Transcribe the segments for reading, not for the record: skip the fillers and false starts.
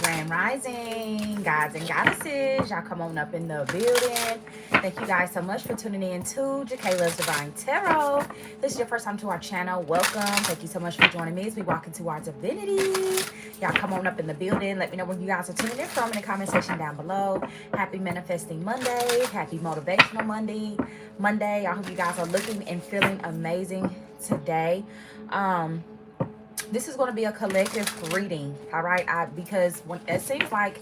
Grand Rising, gods and goddesses. Y'all come on up in the building. Thank you guys so much for tuning in to Jakayla's Divine Tarot. If this is your first time to our channel, welcome. Thank you so much for joining me as we walk into our divinity. Y'all come on up in the building. Let me know where you guys are tuning in from in the comment section down below. Happy Manifesting Monday. Happy Motivational Monday. I hope you guys are looking and feeling amazing today. This is going to be a collective reading, all right? Because when it seems like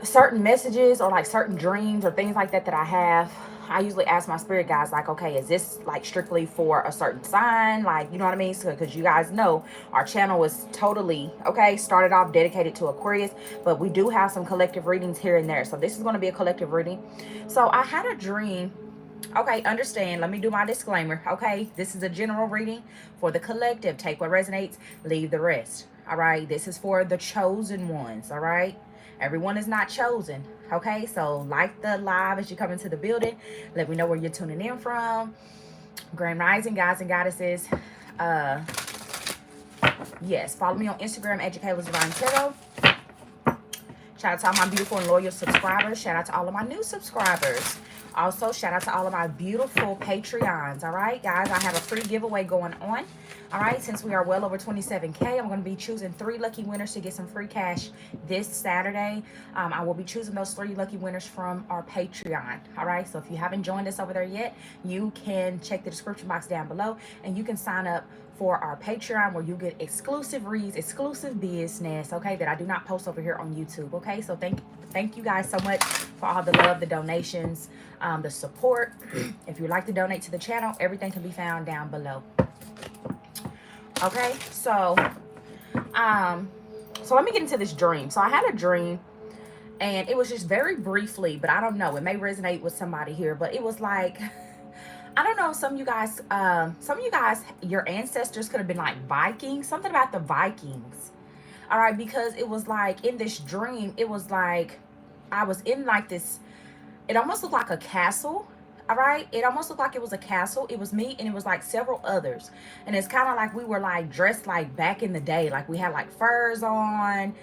certain messages or like certain dreams or things like that I have, I usually ask my spirit guides, like, okay, is this like strictly for a certain sign? Like, you know what I mean? So, because you guys know our channel is totally, okay, started off dedicated to Aquarius, but we do have some collective readings here and there. So this is going to be a collective reading. So I had a dream. Okay, understand. Let me do my disclaimer. Okay, this is a general reading for the collective. Take what resonates, leave the rest. All right, this is for the chosen ones. All right, everyone is not chosen. Okay, so like the live as you come into the building. Let me know where you're tuning in from. Grand Rising, guys and goddesses. Yes, follow me on Instagram at Jakayla's Divine Tarot. Shout out to all my beautiful and loyal subscribers. Shout out to all of my new subscribers. Also, shout out to all of my beautiful Patreons. All right, guys, I have a free giveaway going on. All right, since we are well over 27K, I'm going to be choosing 3 lucky winners to get some free cash this Saturday. I will be choosing those 3 lucky winners from our Patreon. All right, so if you haven't joined us over there yet, you can check the description box down below and you can sign up for our Patreon, where you get exclusive reads, exclusive business, okay, that I do not post over here on YouTube. Okay, so thank you guys so much for all the love, the donations, the support. If you'd like to donate to the channel, everything can be found down below. Okay, so let me get into this dream. So I had a dream, and it was just very briefly, but I don't know, it may resonate with somebody here, but it was like, I don't know, some of you guys, your ancestors could have been like Vikings, something about the Vikings. All right, because it was like in this dream, it was like I was in like this, it almost looked like a castle. All right, it almost looked like it was a castle. It was me and it was like several others, and it's kind of like we were like dressed like back in the day, like we had like furs on,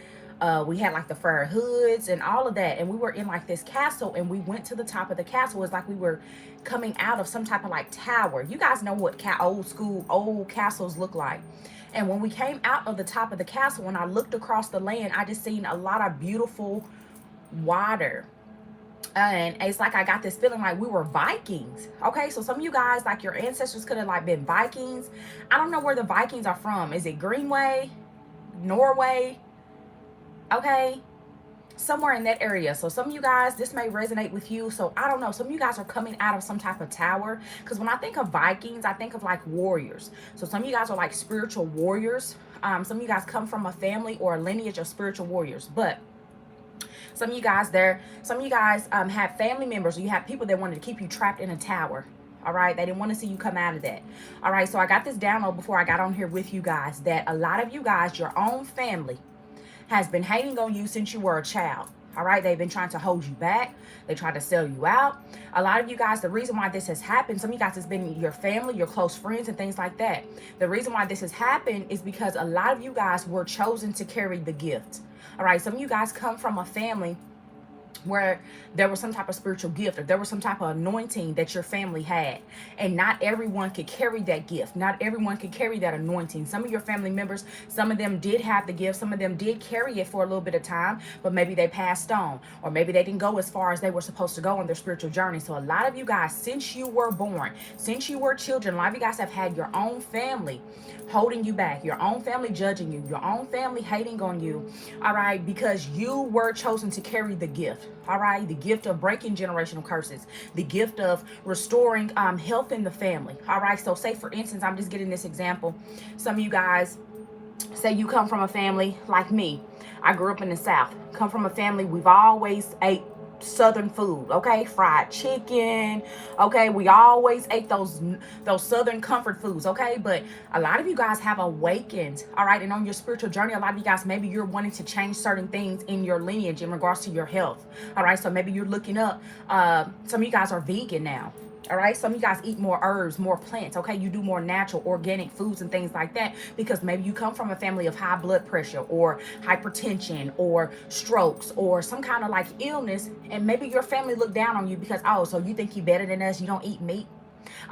we had like the fur hoods and all of that, and we were in like this castle, and we went to the top of the castle. It's like we were coming out of some type of like tower. You guys know what old castles look like. And when we came out of the top of the castle, when I looked across the land, I just seen a lot of beautiful water. And it's like I got this feeling like we were Vikings. Okay, so some of you guys, like your ancestors could have like been Vikings. I don't know where the Vikings are from. Is it Greenway, Norway? Okay, somewhere in that area. So some of you guys, this may resonate with you. So I don't know, some of you guys are coming out of some type of tower, because when I think of Vikings, I think of like warriors. So some of you guys are like spiritual warriors. Some of you guys come from a family or a lineage of spiritual warriors. But some of you guys have family members, or you have people that wanted to keep you trapped in a tower. All right, they didn't want to see you come out of that. All right, so I got this download before I got on here with you guys, that a lot of you guys, your own family has been hating on you since you were a child. All right, they've been trying to hold you back. They tried to sell you out. A lot of you guys, the reason why this has happened, some of you guys has been your family, your close friends and things like that. The reason why this has happened is because a lot of you guys were chosen to carry the gift. All right, some of you guys come from a family where there was some type of spiritual gift, or there was some type of anointing that your family had, and not everyone could carry that gift. Not everyone could carry that anointing. Some of your family members, some of them did have the gift, some of them did carry it for a little bit of time, but maybe they passed on, or maybe they didn't go as far as they were supposed to go on their spiritual journey. So a lot of you guys, since you were born, since you were children, a lot of you guys have had your own family holding you back, your own family judging you, your own family hating on you. All right, because you were chosen to carry the gift. All right, the gift of breaking generational curses, the gift of restoring health in the family. All right, so say for instance, I'm just getting this example. Some of you guys, say you come from a family like me. I grew up in the South. Come from a family, we've always ate Southern food, okay? Fried chicken, okay? We always ate those Southern comfort foods, okay? But a lot of you guys have awakened, all right? And on your spiritual journey, a lot of you guys, maybe you're wanting to change certain things in your lineage in regards to your health, all right? So maybe you're looking up, some of you guys are vegan now. All right, some of you guys eat more herbs, more plants, okay? You do more natural, organic foods and things like that because maybe you come from a family of high blood pressure or hypertension or strokes or some kind of like illness, and maybe your family look down on you because, oh, so you think you better than us, you don't eat meat?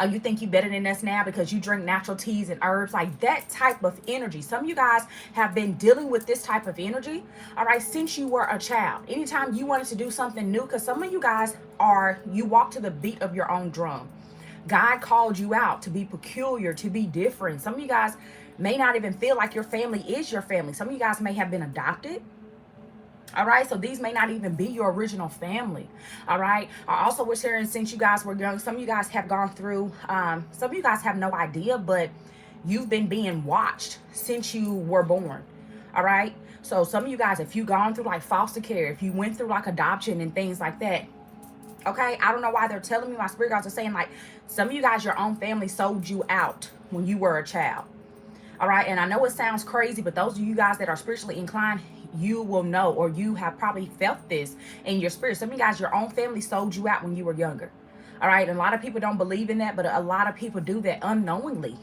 You think you better than us now because you drink natural teas and herbs, like that type of energy. Some of you guys have been dealing with this type of energy, all right, since you were a child. Anytime you wanted to do something new, because some of you guys you walk to the beat of your own drum. God called you out to be peculiar, to be different. Some of you guys may not even feel like your family is your family. Some of you guys may have been adopted. All right, so these may not even be your original family. All right, I also was sharing, since you guys were young, some of you guys have gone through, some of you guys have no idea, but you've been being watched since you were born. All right, so some of you guys, if you've gone through like foster care, if you went through like adoption and things like that, okay, I don't know why they're telling me, my spirit guides are saying like some of you guys, your own family sold you out when you were a child. All right, and I know it sounds crazy, but those of you guys that are spiritually inclined, you will know, or you have probably felt this in your spirit. Some of you guys, your own family sold you out when you were younger. All right, and a lot of people don't believe in that, but a lot of people do that unknowingly.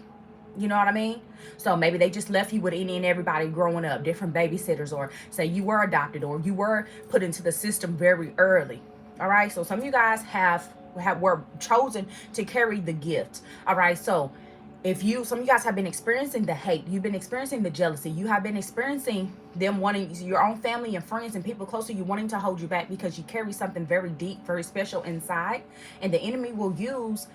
You know what I mean? So maybe they just left you with any and everybody growing up, different babysitters, or say you were adopted, or you were put into the system very early. All right, so some of you guys were chosen to carry the gift. All right, so some of you guys have been experiencing the hate, you've been experiencing the jealousy, you have been experiencing them wanting, your own family and friends and people close to you wanting to hold you back because you carry something very deep, very special inside. And the enemy will use,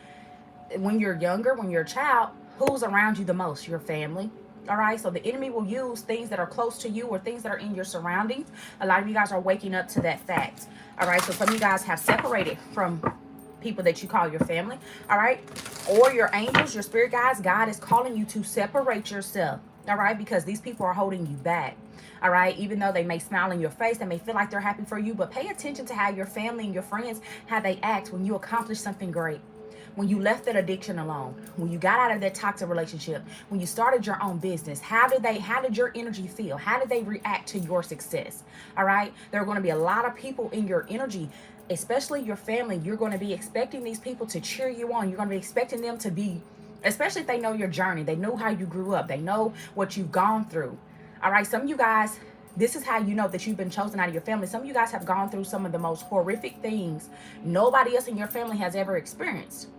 when you're younger, when you're a child, who's around you the most? Your family. All right, so the enemy will use things that are close to you or things that are in your surroundings. A lot of you guys are waking up to that fact. All right, so some of you guys have separated from people that you call your family, all right, or your angels, your spirit guides. God is calling you to separate yourself, all right, because these people are holding you back. All right, even though they may smile in your face, they may feel like they're happy for you, but pay attention to how your family and your friends, how they act when you accomplish something great, when you left that addiction alone, when you got out of that toxic relationship, when you started your own business. How did your energy feel? How did they react to your success? All right, there are going to be a lot of people in your energy, especially your family. You're going to be expecting these people to cheer you on. You're going to be expecting them to be, especially if they know your journey, they know how you grew up, they know what you've gone through. All right, some of you guys, this is how you know that you've been chosen out of your family. Some of you guys have gone through some of the most horrific things nobody else in your family has ever experienced.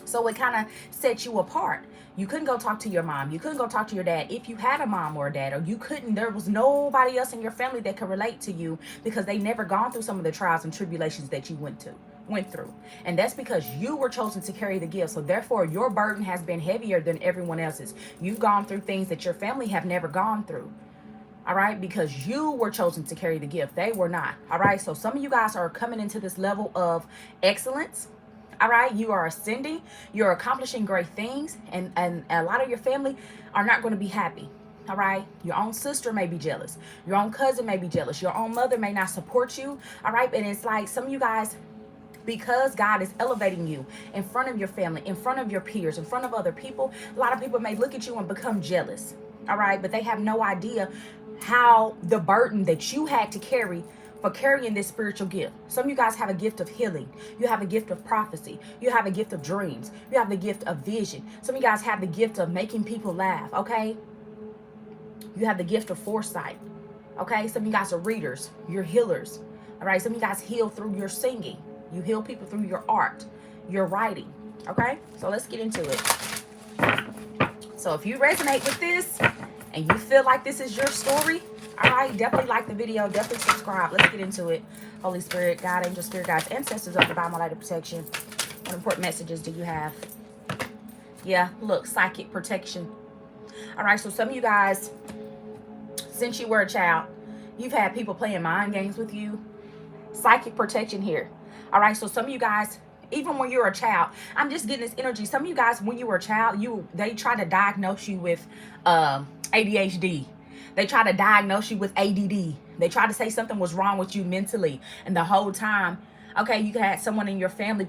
So it kind of sets you apart. You couldn't go talk to your mom. You couldn't go talk to your dad if you had a mom or a dad, or there was nobody else in your family that could relate to you because they never gone through some of the trials and tribulations that you went through. And that's because you were chosen to carry the gift. So therefore, your burden has been heavier than everyone else's. You've gone through things that your family have never gone through. All right, because you were chosen to carry the gift. They were not. All right, so some of you guys are coming into this level of excellence. All right, you are ascending, you're accomplishing great things, and a lot of your family are not going to be happy. All right, your own sister may be jealous, your own cousin may be jealous, your own mother may not support you. All right, and it's like some of you guys, because God is elevating you in front of your family, in front of your peers, in front of other people, a lot of people may look at you and become jealous. All right, but they have no idea how the burden that you had to carry for carrying this spiritual gift. Some of you guys have a gift of healing. You have a gift of prophecy. You have a gift of dreams. You have the gift of vision. Some of you guys have the gift of making people laugh, okay? You have the gift of foresight, okay? Some of you guys are readers. You're healers, all right? Some of you guys heal through your singing. You heal people through your art, your writing, okay? So let's get into it. So if you resonate with this and you feel like this is your story, all right, definitely like the video, definitely subscribe. Let's get into it. Holy Spirit, God, angel, spirit guides, ancestors of divine light of protection. What important messages do you have? Yeah, look, psychic protection. All right, so some of you guys, since you were a child, you've had people playing mind games with you. Psychic protection here. All right, so some of you guys, even when you're a child, I'm just getting this energy. Some of you guys, when you were a child, they try to diagnose you with ADHD. They try to diagnose you with ADD. They try to say something was wrong with you mentally. And the whole time, okay, you had someone in your family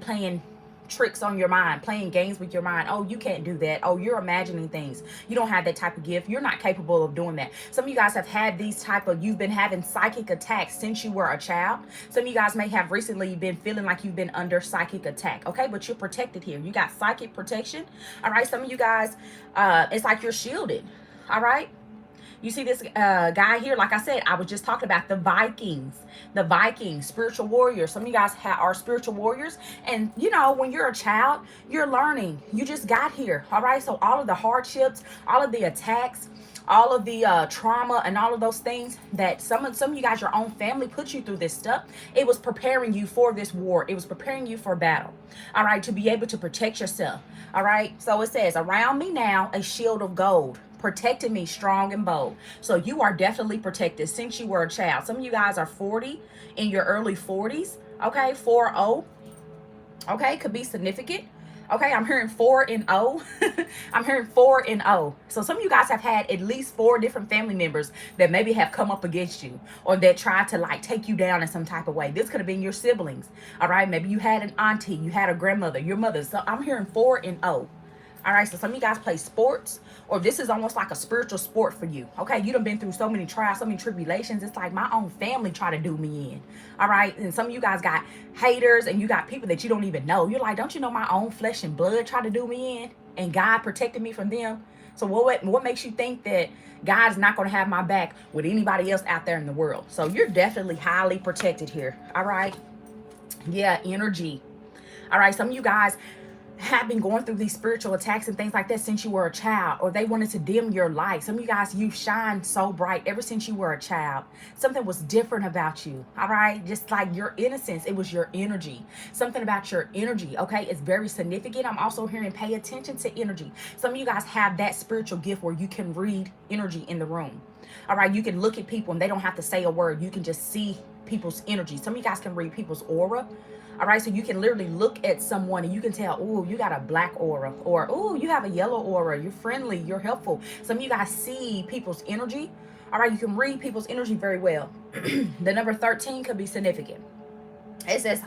tricks on your mind, playing games with your mind. Oh, you can't do that. Oh, you're imagining things. You don't have that type of gift. You're not capable of doing that. Some of you guys have had these type of, you've been having psychic attacks since you were a child. Some of you guys may have recently been feeling like you've been under psychic attack. Okay, but you're protected here. You got psychic protection. All right, some of you guys, it's like you're shielded. All right. You see this guy here, like I said, I was just talking about the Vikings. The Vikings, spiritual warriors. Some of you guys are spiritual warriors. And, you know, when you're a child, you're learning. You just got here, all right? So all of the hardships, all of the attacks, all of the trauma and all of those things that some of you guys, your own family put you through this stuff. It was preparing you for this war. It was preparing you for battle, all right, to be able to protect yourself, all right? So it says, around me now, a shield of gold, protecting me strong and bold. So you are definitely protected since you were a child. Some of you guys are 40, in your early 40s, okay, 4-0, okay, could be significant. Okay, I'm hearing 4 and 0. I'm hearing 4 and 0. So some of you guys have had at least 4 different family members that maybe have come up against you or that tried to like take you down in some type of way. This could have been your siblings. All right, maybe you had an auntie, you had a grandmother, your mother. So I'm hearing 4 and 0. All right, so some of you guys play sports, or this is almost like a spiritual sport for you. Okay, you done been through so many trials, so many tribulations. It's like my own family try to do me in. All right, and some of you guys got haters, and you got people that you don't even know. You're like, don't you know my own flesh and blood try to do me in, and God protected me from them? So what makes you think that God's not going to have my back with anybody else out there in the world? So you're definitely highly protected here. All right, yeah, energy. All right, some of you guys have been going through these spiritual attacks and things like that since you were a child, or they wanted to dim your light. Some of you guys, you shine so bright ever since you were a child. Something was different about you, all right? Just like your innocence, it was your energy. Something about your energy, okay? It's very significant. I'm also hearing pay attention to energy. Some of you guys have that spiritual gift where you can read energy in the room. All right, you can look at people and they don't have to say a word. You can just see people's energy. Some of you guys can read people's aura. All right, so you can literally look at someone and you can tell, oh, you got a black aura, or oh, you have a yellow aura. You're friendly, you're helpful. Some of you guys see people's energy. All right, you can read people's energy very well. The number 13 could be significant. It says,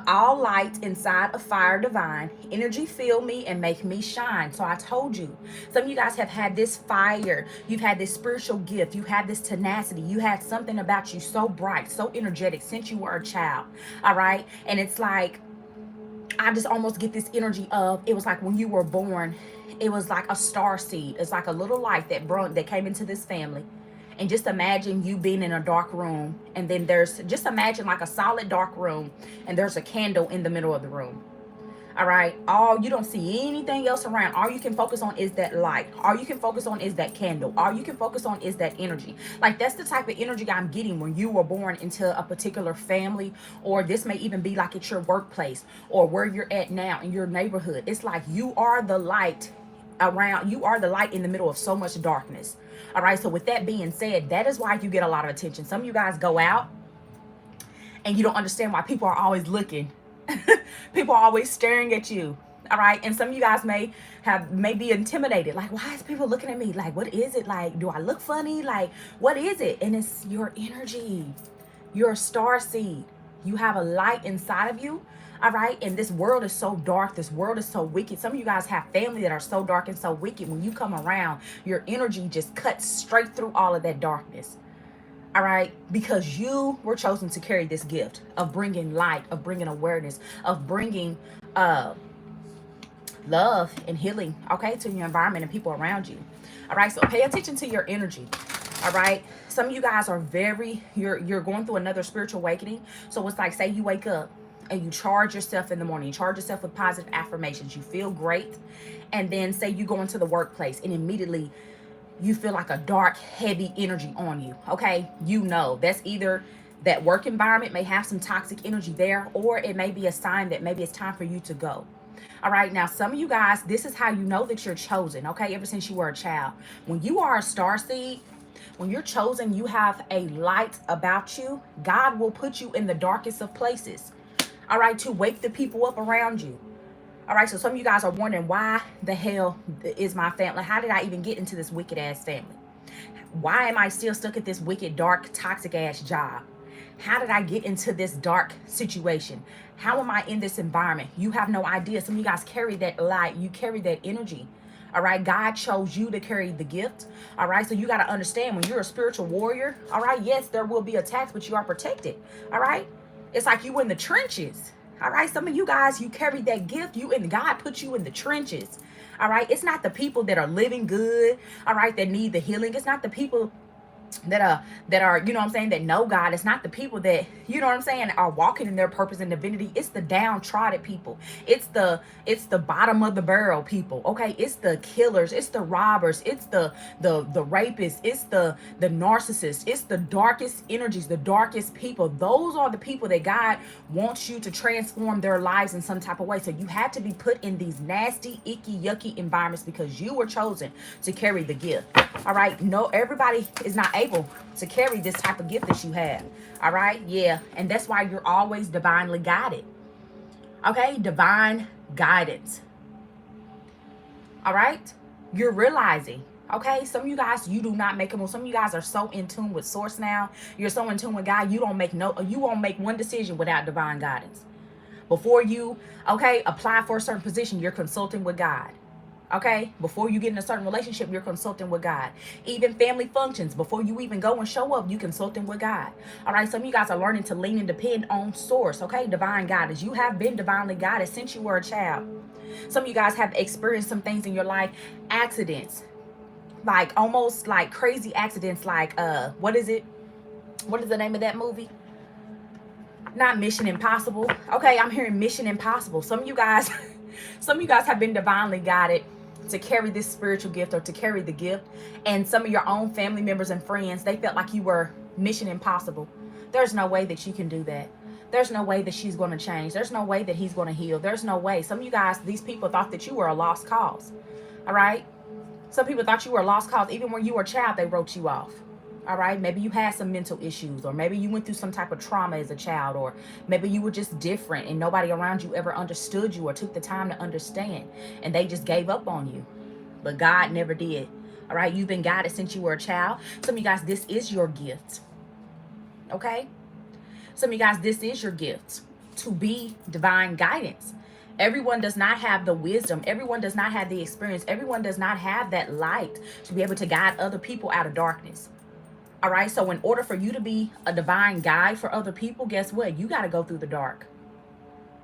all light inside a fire divine, energy fill me and make me shine. So I told you, some of you guys have had this fire. You've had this spiritual gift. You had this tenacity. You had something about you so bright, so energetic since you were a child. All right. And it's like, I just almost get this energy of, it was like when you were born, it was like a star seed. It's like a little light that came into this family. And just imagine you being in a dark room, and then just imagine like a solid dark room, and there's a candle in the middle of the room. All right, you don't see anything else around. All you can focus on is that light. All you can focus on is that candle. All you can focus on is that energy. Like, that's the type of energy I'm getting when you were born into a particular family, or this may even be like at your workplace or where you're at now in your neighborhood. It's like you are the light around. You are the light in the middle of so much darkness. All right, so with that being said, that is why you get a lot of attention. Some of you guys go out and you don't understand why people are always looking. People are always staring at you. All right, and some of you guys may be intimidated. Like, why is people looking at me? Like, what is it? Like, do I look funny? Like, what is it? And it's your energy. You're a star seed. You have a light inside of you. All right, and this world is so dark. This world is so wicked. Some of you guys have family that are so dark and so wicked. When you come around, your energy just cuts straight through all of that darkness. All right, because you were chosen to carry this gift of bringing light, of bringing awareness, of bringing love and healing, okay, to your environment and people around you. All right, so pay attention to your energy. All right, some of you guys are you're going through another spiritual awakening. So it's like, say you wake up and you charge yourself in the morning. You charge yourself with positive affirmations. You feel great. And then say you go into the workplace and immediately you feel like a dark, heavy energy on you. Okay, you know that's either that work environment may have some toxic energy there, or it may be a sign that maybe it's time for you to go. All right, now some of you guys, this is how you know that you're chosen. Okay, ever since you were a child, when you are a star seed, when you're chosen, you have a light about you. God will put you in the darkest of places. All right, to wake the people up around you. All right, so some of you guys are wondering, why the hell is my family? How did I even get into this wicked ass family? Why am I still stuck at this wicked, dark, toxic ass job? How did I get into this dark situation? How am I in this environment? You have no idea. Some of you guys carry that light. You carry that energy. All right. God chose you to carry the gift. All right. So you got to understand, when you're a spiritual warrior, all right, yes, there will be attacks, but you are protected. All right. It's like you in the trenches. All right. Some of you guys, you carry that gift. God put you in the trenches. All right. It's not the people that are living good. All right. That need the healing. It's not the people that are, you know what I'm saying, that know God. It's not the people that, you know what I'm saying, are walking in their purpose and divinity. It's the downtrodden people. It's the bottom of the barrel people. Okay, it's the killers, it's the robbers, it's the rapists, it's the narcissists, it's the darkest energies, the darkest people. Those are the people that God wants you to transform their lives in some type of way. So you had to be put in these nasty, icky, yucky environments because you were chosen to carry the gift. All right. No, everybody is not able to carry this type of gift that you have. All right. Yeah. And that's why you're always divinely guided. Okay. Divine guidance. All right. You're realizing, okay, some of you guys, you do not make a move. Some of you guys are so in tune with source now. You're so in tune with God. You won't make one decision without divine guidance. Before you, okay, apply for a certain position, you're consulting with God. Okay, before you get in a certain relationship, you're consulting with God. Even family functions, before you even go and show up, you consulting with God. All right, some of you guys are learning to lean and depend on source. Okay, divine guidance. You have been divinely guided since you were a child. Some of you guys have experienced some things in your life, accidents, like almost like crazy accidents, like what is it? What is the name of that movie? Not Mission Impossible. Okay, I'm hearing Mission Impossible. Some of you guys have been divinely guided to carry this spiritual gift or to carry the gift. And some of your own family members and friends, they felt like you were Mission Impossible. There's no way that you can do that. There's no way that she's going to change. There's no way that he's going to heal. There's no way. Some of you guys, these people thought that you were a lost cause. All right. Some people thought you were a lost cause. Even when you were a child, they wrote you off. All right. Maybe you had some mental issues, or maybe you went through some type of trauma as a child, or maybe you were just different and nobody around you ever understood you or took the time to understand, and they just gave up on you. But God never did. All right. You've been guided since you were a child. Some of you guys, this is your gift. Okay. Some of you guys, this is your gift, to be divine guidance. Everyone does not have the wisdom. Everyone does not have the experience. Everyone does not have that light to be able to guide other people out of darkness. All right. So in order for you to be a divine guide for other people, guess what? You got to go through the dark.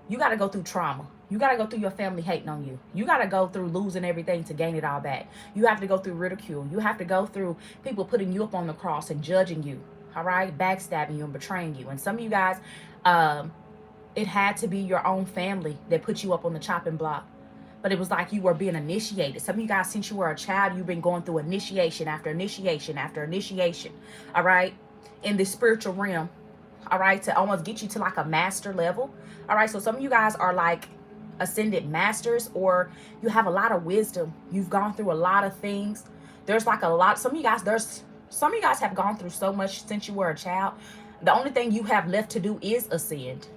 You got to go through trauma. You got to go through your family hating on you. You got to go through losing everything to gain it all back. You have to go through ridicule. You have to go through people putting you up on the cross and judging you. All right. Backstabbing you and betraying you. And some of you guys, it had to be your own family that put you up on the chopping block. But it was like you were being initiated. Some of you guys, since you were a child, you've been going through initiation after initiation after initiation. All right. In the spiritual realm. All right. To almost get you to like a master level. All right. So some of you guys are like ascended masters, or you have a lot of wisdom. You've gone through a lot of things. There's like a lot. Some of you guys have gone through so much since you were a child. The only thing you have left to do is ascend.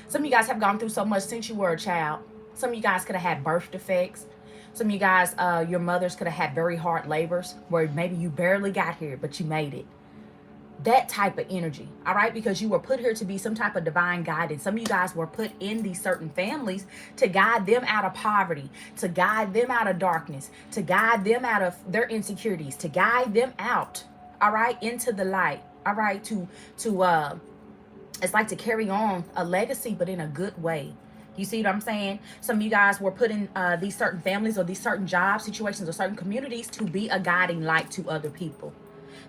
Some of you guys have gone through so much since you were a child. Some of you guys could have had birth defects. Some of you guys, your mothers could have had very hard labors where maybe you barely got here, but you made it. That type of energy, all right? Because you were put here to be some type of divine guidance. Some of you guys were put in these certain families to guide them out of poverty, to guide them out of darkness, to guide them out of their insecurities, to guide them out, all right, into the light, all right, it's like to carry on a legacy, but in a good way. You see what I'm saying? Some of you guys were put in these certain families or these certain job situations or certain communities to be a guiding light to other people.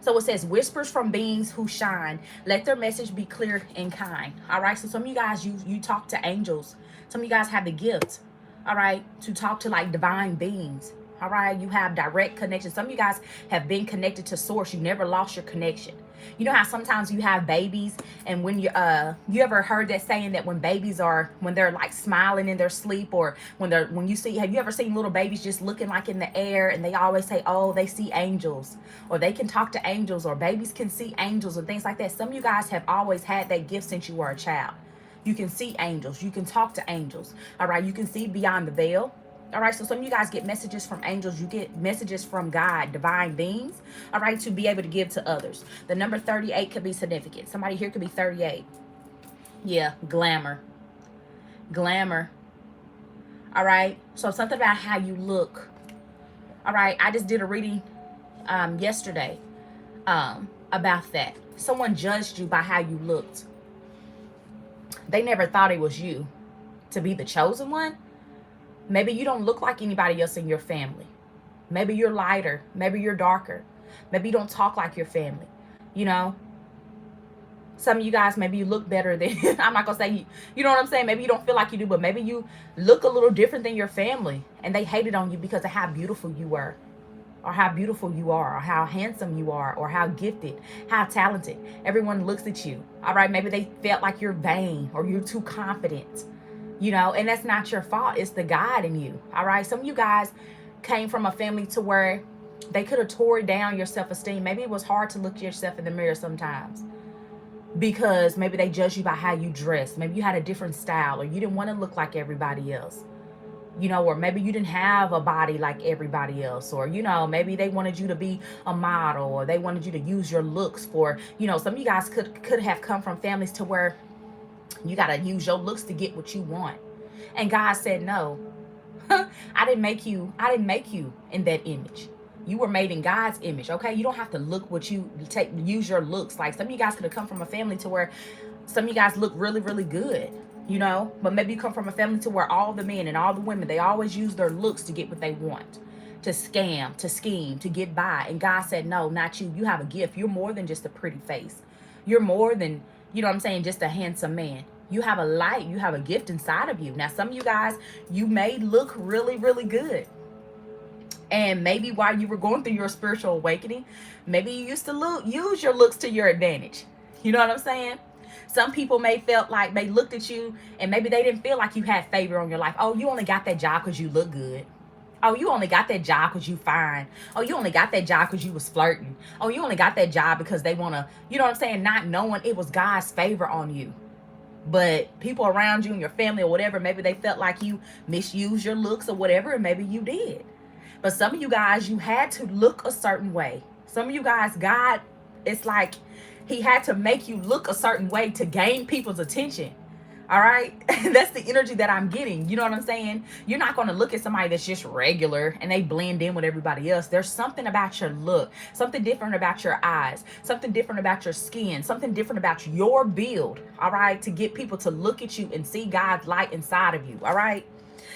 So it says, whispers from beings who shine. Let their message be clear and kind. All right. So some of you guys, you talk to angels. Some of you guys have the gift, all right, to talk to like divine beings. All right. You have direct connection. Some of you guys have been connected to source. You never lost your connection. You know how sometimes you have babies, and when you ever heard that saying that when they're like smiling in their sleep, or have you ever seen little babies just looking like in the air, and they always say, oh, they see angels, or they can talk to angels, or babies can see angels and things like that. Some of you guys have always had that gift since you were a child. You can see angels. You can talk to angels. All right. You can see beyond the veil. All right, so some of you guys get messages from angels. You get messages from God, divine beings, all right, to be able to give to others. The number 38 could be significant. Somebody here could be 38. Yeah, glamour. Glamour. All right, so something about how you look. All right, I just did a reading yesterday about that. Someone judged you by how you looked. They never thought it was you to be the chosen one. Maybe you don't look like anybody else in your family. Maybe you're lighter. Maybe you're darker. Maybe you don't talk like your family. You know, some of you guys, maybe you look better than, I'm not going to say, you know what I'm saying? Maybe you don't feel like you do, but maybe you look a little different than your family. And they hated on you because of how beautiful you were, or how beautiful you are, or how handsome you are, or how gifted, how talented. Everyone looks at you. All right, maybe they felt like you're vain or you're too confident. You know, and that's not your fault. It's the God in you. All right. Some of you guys came from a family to where they could have tore down your self-esteem. Maybe it was hard to look at yourself in the mirror sometimes because maybe they judged you by how you dressed. Maybe you had a different style, or you didn't want to look like everybody else, you know, or maybe you didn't have a body like everybody else, or, you know, maybe they wanted you to be a model, or they wanted you to use your looks for, you know, some of you guys could have come from families to where you got to use your looks to get what you want. And God said, no, I didn't make you in that image. You were made in God's image. Okay. You don't have to look what you use your looks. Like some of you guys could have come from a family to where some of you guys look really, really good, you know, but maybe you come from a family to where all the men and all the women, they always use their looks to get what they want, to scam, to scheme, to get by. And God said, no, not you. You have a gift. You're more than just a pretty face. You're more than, you know what I'm saying, just a handsome man. You have a light. You have a gift inside of you. Now, some of you guys, you may look really, really good. And maybe while you were going through your spiritual awakening, maybe you used to use your looks to your advantage. You know what I'm saying? Some people may felt like they looked at you and maybe they didn't feel like you had favor on your life. Oh, you only got that job because you look good. Oh, you only got that job because you fine. Oh, you only got that job because you was flirting. Oh, you only got that job because they want to, you know what I'm saying, not knowing it was God's favor on you. But people around you and your family or whatever, maybe they felt like you misused your looks or whatever, and maybe you did. But some of you guys, you had to look a certain way. Some of you guys, God, it's like he had to make you look a certain way to gain people's attention. All right. That's the energy that I'm getting. You know what I'm saying? You're not going to look at somebody that's just regular and they blend in with everybody else. There's something about your look, something different about your eyes, something different about your skin, something different about your build. All right. To get people to look at you and see God's light inside of you. All right.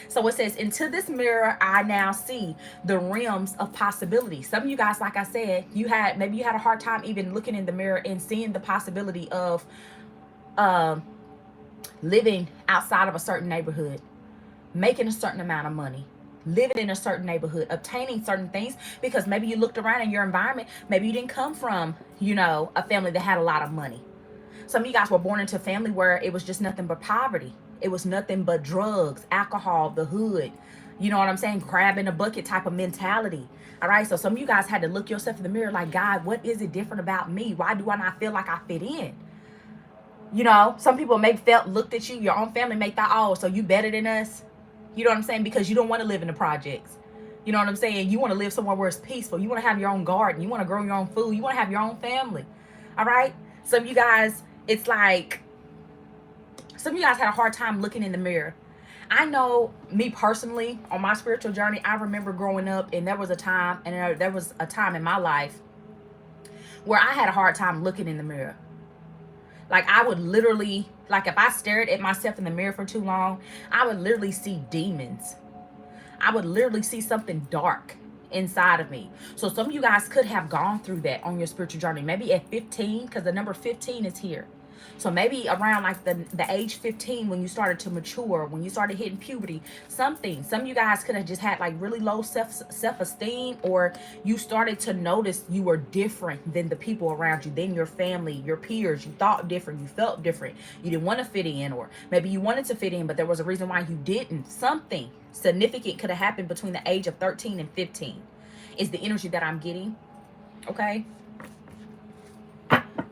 So it says, into this mirror, I now see the realms of possibility. Some of you guys, like I said, maybe you had a hard time even looking in the mirror and seeing the possibility of, living outside of a certain neighborhood, making a certain amount of money, living in a certain neighborhood, obtaining certain things, because maybe you looked around in your environment. Maybe you didn't come from, you know, a family that had a lot of money. Some of you guys were born into a family where it was just nothing but poverty. It was nothing but drugs, alcohol, the hood. You know what I'm saying? Crab in a bucket type of mentality. All right. So some of you guys had to look yourself in the mirror like, God, what is it different about me? Why do I not feel like I fit in? You know, some people may looked at you, your own family may thought, oh, so you better than us. You know what I'm saying? Because you don't want to live in the projects. You know what I'm saying? You want to live somewhere where it's peaceful. You want to have your own garden. You want to grow your own food. You want to have your own family. All right. Some of you guys, it's like, some of you guys had a hard time looking in the mirror. I know me personally on my spiritual journey, I remember growing up and there was a time in my life where I had a hard time looking in the mirror. Like I would literally, like if I stared at myself in the mirror for too long, I would literally see demons. I would literally see something dark inside of me. So some of you guys could have gone through that on your spiritual journey. Maybe at 15, because the number 15 is here. So maybe around like the age 15, when you started to mature, when you started hitting puberty, some of you guys could have just had like really low self-esteem, or you started to notice you were different than the people around you, than your family, your peers. You thought different, you felt different, you didn't want to fit in, or maybe you wanted to fit in, but there was a reason why you didn't. Something significant could have happened between the age of 13 and 15 is the energy that I'm getting. Okay.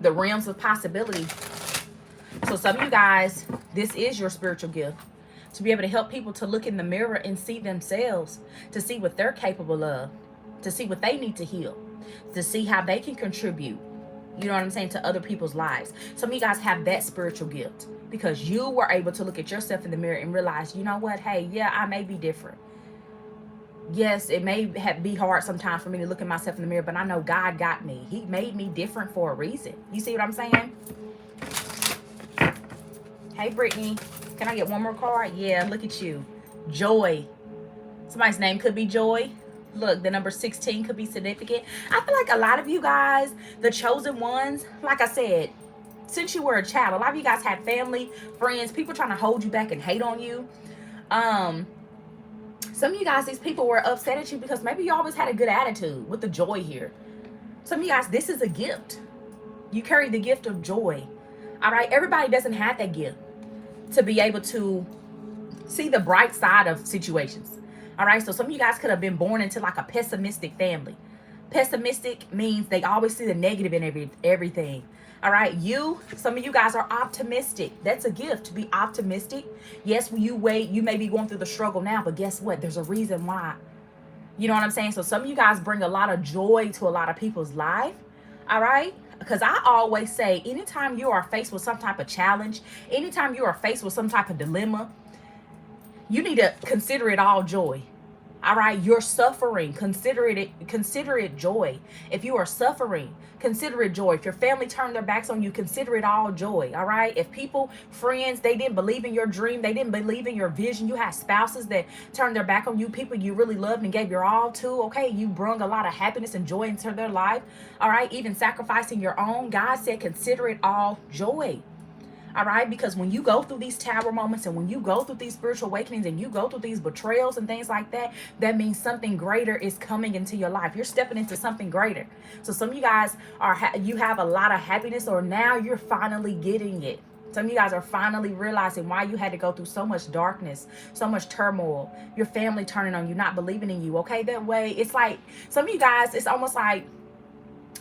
The realms of possibility. So some of you guys, this is your spiritual gift. to be able to help people to look in the mirror and see themselves, to see what they're capable of, to see what they need to heal, to see how they can contribute, you know what I'm saying, to other people's lives. Some of you guys have that spiritual gift because you were able to look at yourself in the mirror and realize, you know what, hey, yeah, I may be different. Yes, it may be hard sometimes for me to look at myself in the mirror, but I know God got me. He made me different for a reason. You see what I'm saying? Hey, Brittany, can I get one more card? Yeah, look at you. Joy. Somebody's name could be Joy. Look, the number 16 could be significant. I feel like a lot of you guys, the chosen ones, like I said, since you were a child, a lot of you guys had family, friends, people trying to hold you back and hate on you. Some of you guys, these people were upset at you because maybe you always had a good attitude with the joy here. Some of you guys, this is a gift. You carry the gift of joy. All right, everybody doesn't have that gift to be able to see the bright side of situations. All right, so some of you guys could have been born into like a pessimistic family. Pessimistic means they always see the negative in everything. All right, some of you guys are optimistic. That's a gift, to be optimistic. Yes, when you wait, you may be going through the struggle now, but guess what? There's a reason why. You know what I'm saying? So some of you guys bring a lot of joy to a lot of people's life. All right, because I always say, anytime you are faced with some type of challenge, anytime you are faced with some type of dilemma, you need to consider it all joy. All right, you're suffering, consider it joy. If you are suffering, consider it joy. If your family turned their backs on you, consider it all joy. All right, if people, friends, they didn't believe in your dream, they didn't believe in your vision, you had spouses that turned their back on you, people you really loved and gave your all to, okay, you brought a lot of happiness and joy into their life. All right, even sacrificing your own, God said consider it all joy. All right, because when you go through these tower moments and when you go through these spiritual awakenings and you go through these betrayals and things like that, that means something greater is coming into your life. You're stepping into something greater. So some of you guys you have a lot of happiness, or now you're finally getting it. Some of you guys are finally realizing why you had to go through so much darkness, so much turmoil, your family turning on you, not believing in you. Okay, that way it's like some of you guys, it's almost like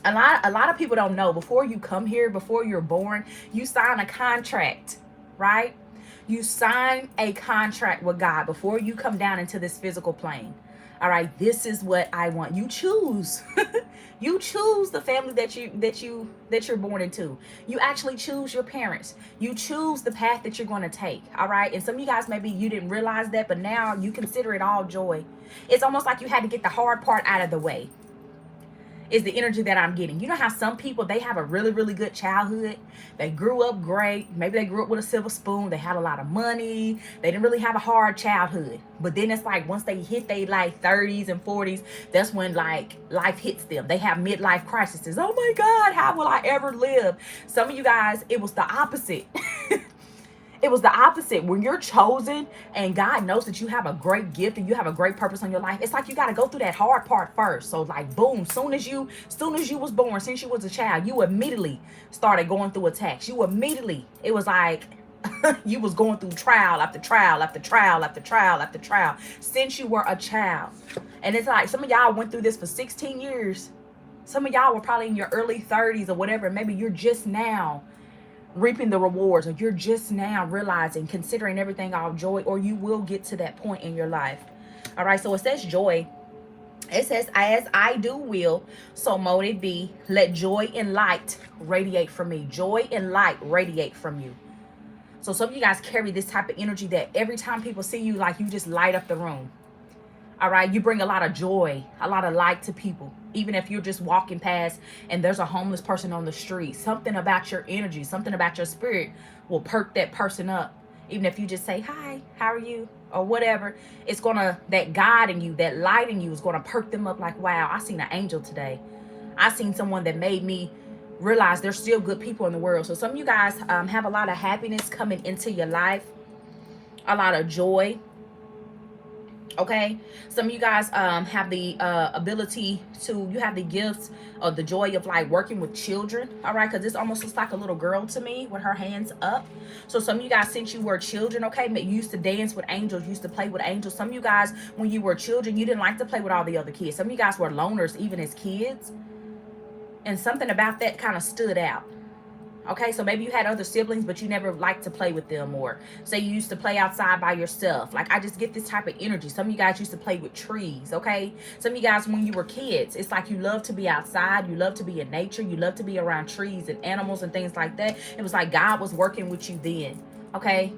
a lot of people don't know, before you come here, before you're born, you sign a contract, right? You sign a contract with God before you come down into this physical plane. All right, this is what I want. You choose. You choose the family that you're born into. You actually choose your parents. You choose the path that you're going to take. All right, and some of you guys, maybe you didn't realize that, but now you consider it all joy. It's almost like you had to get the hard part out of the way. Is the energy that I'm getting. You know how some people, they have a really, really good childhood. They grew up great. Maybe they grew up with a silver spoon. They had a lot of money. They didn't really have a hard childhood. But then it's like once they hit their like 30s and 40s, that's when like life hits them. They have midlife crises. Oh my God, how will I ever live? Some of you guys, it was the opposite. It was the opposite. When you're chosen and God knows that you have a great gift and you have a great purpose on your life, it's like you got to go through that hard part first. So like, boom, soon as you was born, since you was a child, you immediately started going through attacks. It was like you was going through trial after trial after trial after trial after trial since you were a child. And it's like some of y'all went through this for 16 years. Some of y'all were probably in your early 30s or whatever. Maybe you're just now reaping the rewards, or you're just now realizing, considering everything all joy, or you will get to that point in your life. All right, so it says joy. It says, as I do will, so mote it be. Let joy and light radiate from me. Joy and light radiate from you. So some of you guys carry this type of energy that every time people see you, like you just light up the room. All right, you bring a lot of joy, a lot of light to people. Even if you're just walking past and there's a homeless person on the street, something about your energy, something about your spirit will perk that person up. Even if you just say, hi, how are you? Or whatever, it's gonna, that God in you, that light in you is gonna perk them up like, wow, I seen an angel today. I seen someone that made me realize there's still good people in the world. So some of you guys have a lot of happiness coming into your life, a lot of joy. Okay, some of you guys have the ability to, you have the gifts of the joy of like working with children. All right, because this almost looks like a little girl to me with her hands up. So some of you guys, since you were children, okay, you used to dance with angels, used to play with angels. Some of you guys, when you were children, you didn't like to play with all the other kids. Some of you guys were loners even as kids, and something about that kind of stood out. Okay, so maybe you had other siblings, but you never liked to play with them, or say you used to play outside by yourself. Like, I just get this type of energy. Some of you guys used to play with trees, okay? Some of you guys, when you were kids, it's like you love to be outside, you love to be in nature, you love to be around trees and animals and things like that. It was like God was working with you then, okay?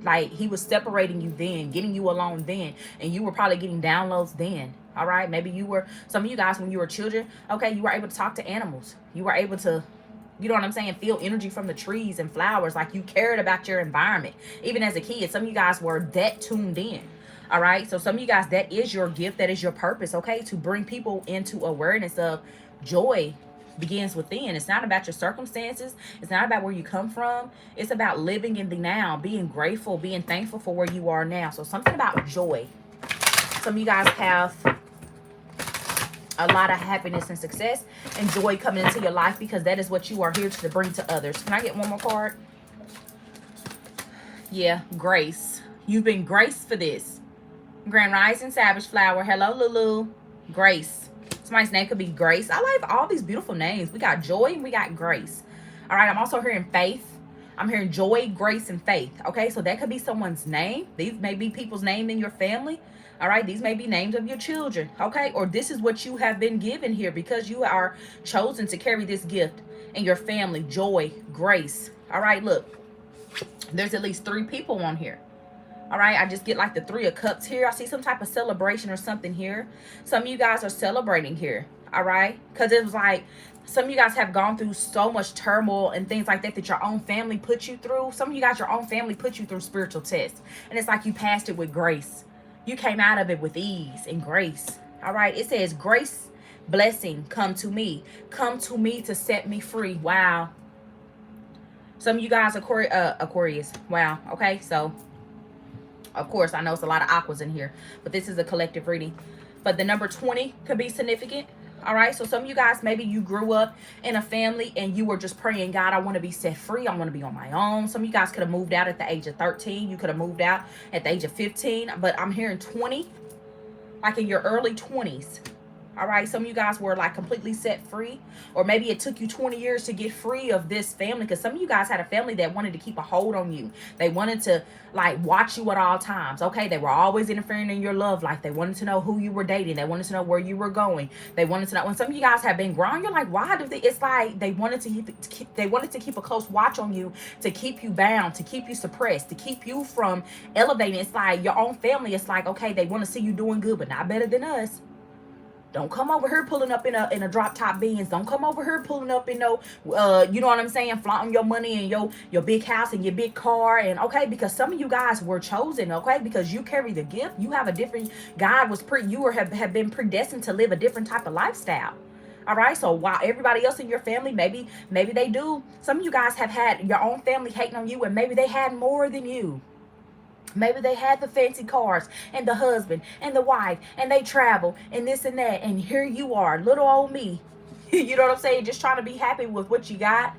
Like, he was separating you then, getting you alone then, and you were probably getting downloads then. All right, maybe you were, some of you guys, when you were children, okay, you were able to talk to animals. You were able to, you know what I'm saying, feel energy from the trees and flowers. Like, you cared about your environment. Even as a kid, some of you guys were that tuned in. All right, so some of you guys, that is your gift, that is your purpose, okay, to bring people into awareness of joy begins within. It's not about your circumstances. It's not about where you come from. It's about living in the now, being grateful, being thankful for where you are now. So something about joy. Some of you guys have a lot of happiness and success and joy coming into your life, because that is what you are here to bring to others. Can I get one more card? Yeah, grace. You've been graced for this. Grand Rising, Savage Flower. Hello, Lulu. Grace. Somebody's name could be Grace. I like all these beautiful names. We got joy and we got grace. All right, I'm also hearing faith. I'm hearing joy, grace, and faith. Okay, so that could be someone's name. These may be people's name in your family. All right, these may be names of your children. Okay, or this is what you have been given here, because you are chosen to carry this gift in your family. Joy, grace. All right, look, there's at least 3 people on here. All right, I just get like the 3 of Cups here. I see some type of celebration or something here. Some of you guys are celebrating here. All right, because it was like some of you guys have gone through so much turmoil and things like that that your own family put you through. Some of you guys, your own family put you through spiritual tests, and it's like you passed it with grace. You came out of it with ease and grace. All right, it says grace, blessing, come to me to set me free. Wow. Some of you guys are Aquarius. Wow. Okay, so of course, I know it's a lot of aquas in here, but this is a collective reading. But the number 20 could be significant. All right, so some of you guys, maybe you grew up in a family and you were just praying, God, I want to be set free. I want to be on my own. Some of you guys could have moved out at the age of 13. You could have moved out at the age of 15. But I'm hearing 20, like in your early 20s. All right, some of you guys were like completely set free, or maybe it took you 20 years to get free of this family, because some of you guys had a family that wanted to keep a hold on you. They wanted to like watch you at all times. Okay, they were always interfering in your love life. They wanted to know who you were dating. They wanted to know where you were going. They wanted to know. When some of you guys have been grown, you're like, why do they? It's like they wanted to keep a close watch on you, to keep you bound, to keep you suppressed, to keep you from elevating. It's like your own family. It's like, okay, they want to see you doing good, but not better than us. Don't come over here pulling up in a drop top Benz. Don't come over here pulling up in no, you know what I'm saying, flaunting your money and your big house and your big car. And okay, because some of you guys were chosen, okay, because you carry the gift. You have a different, God was have been predestined to live a different type of lifestyle. All right, so while everybody else in your family, maybe they do. Some of you guys have had your own family hating on you, and maybe they had more than you. Maybe they had the fancy cars and the husband and the wife, and they travel and this and that. And here you are, little old me. You know what I'm saying? Just trying to be happy with what you got.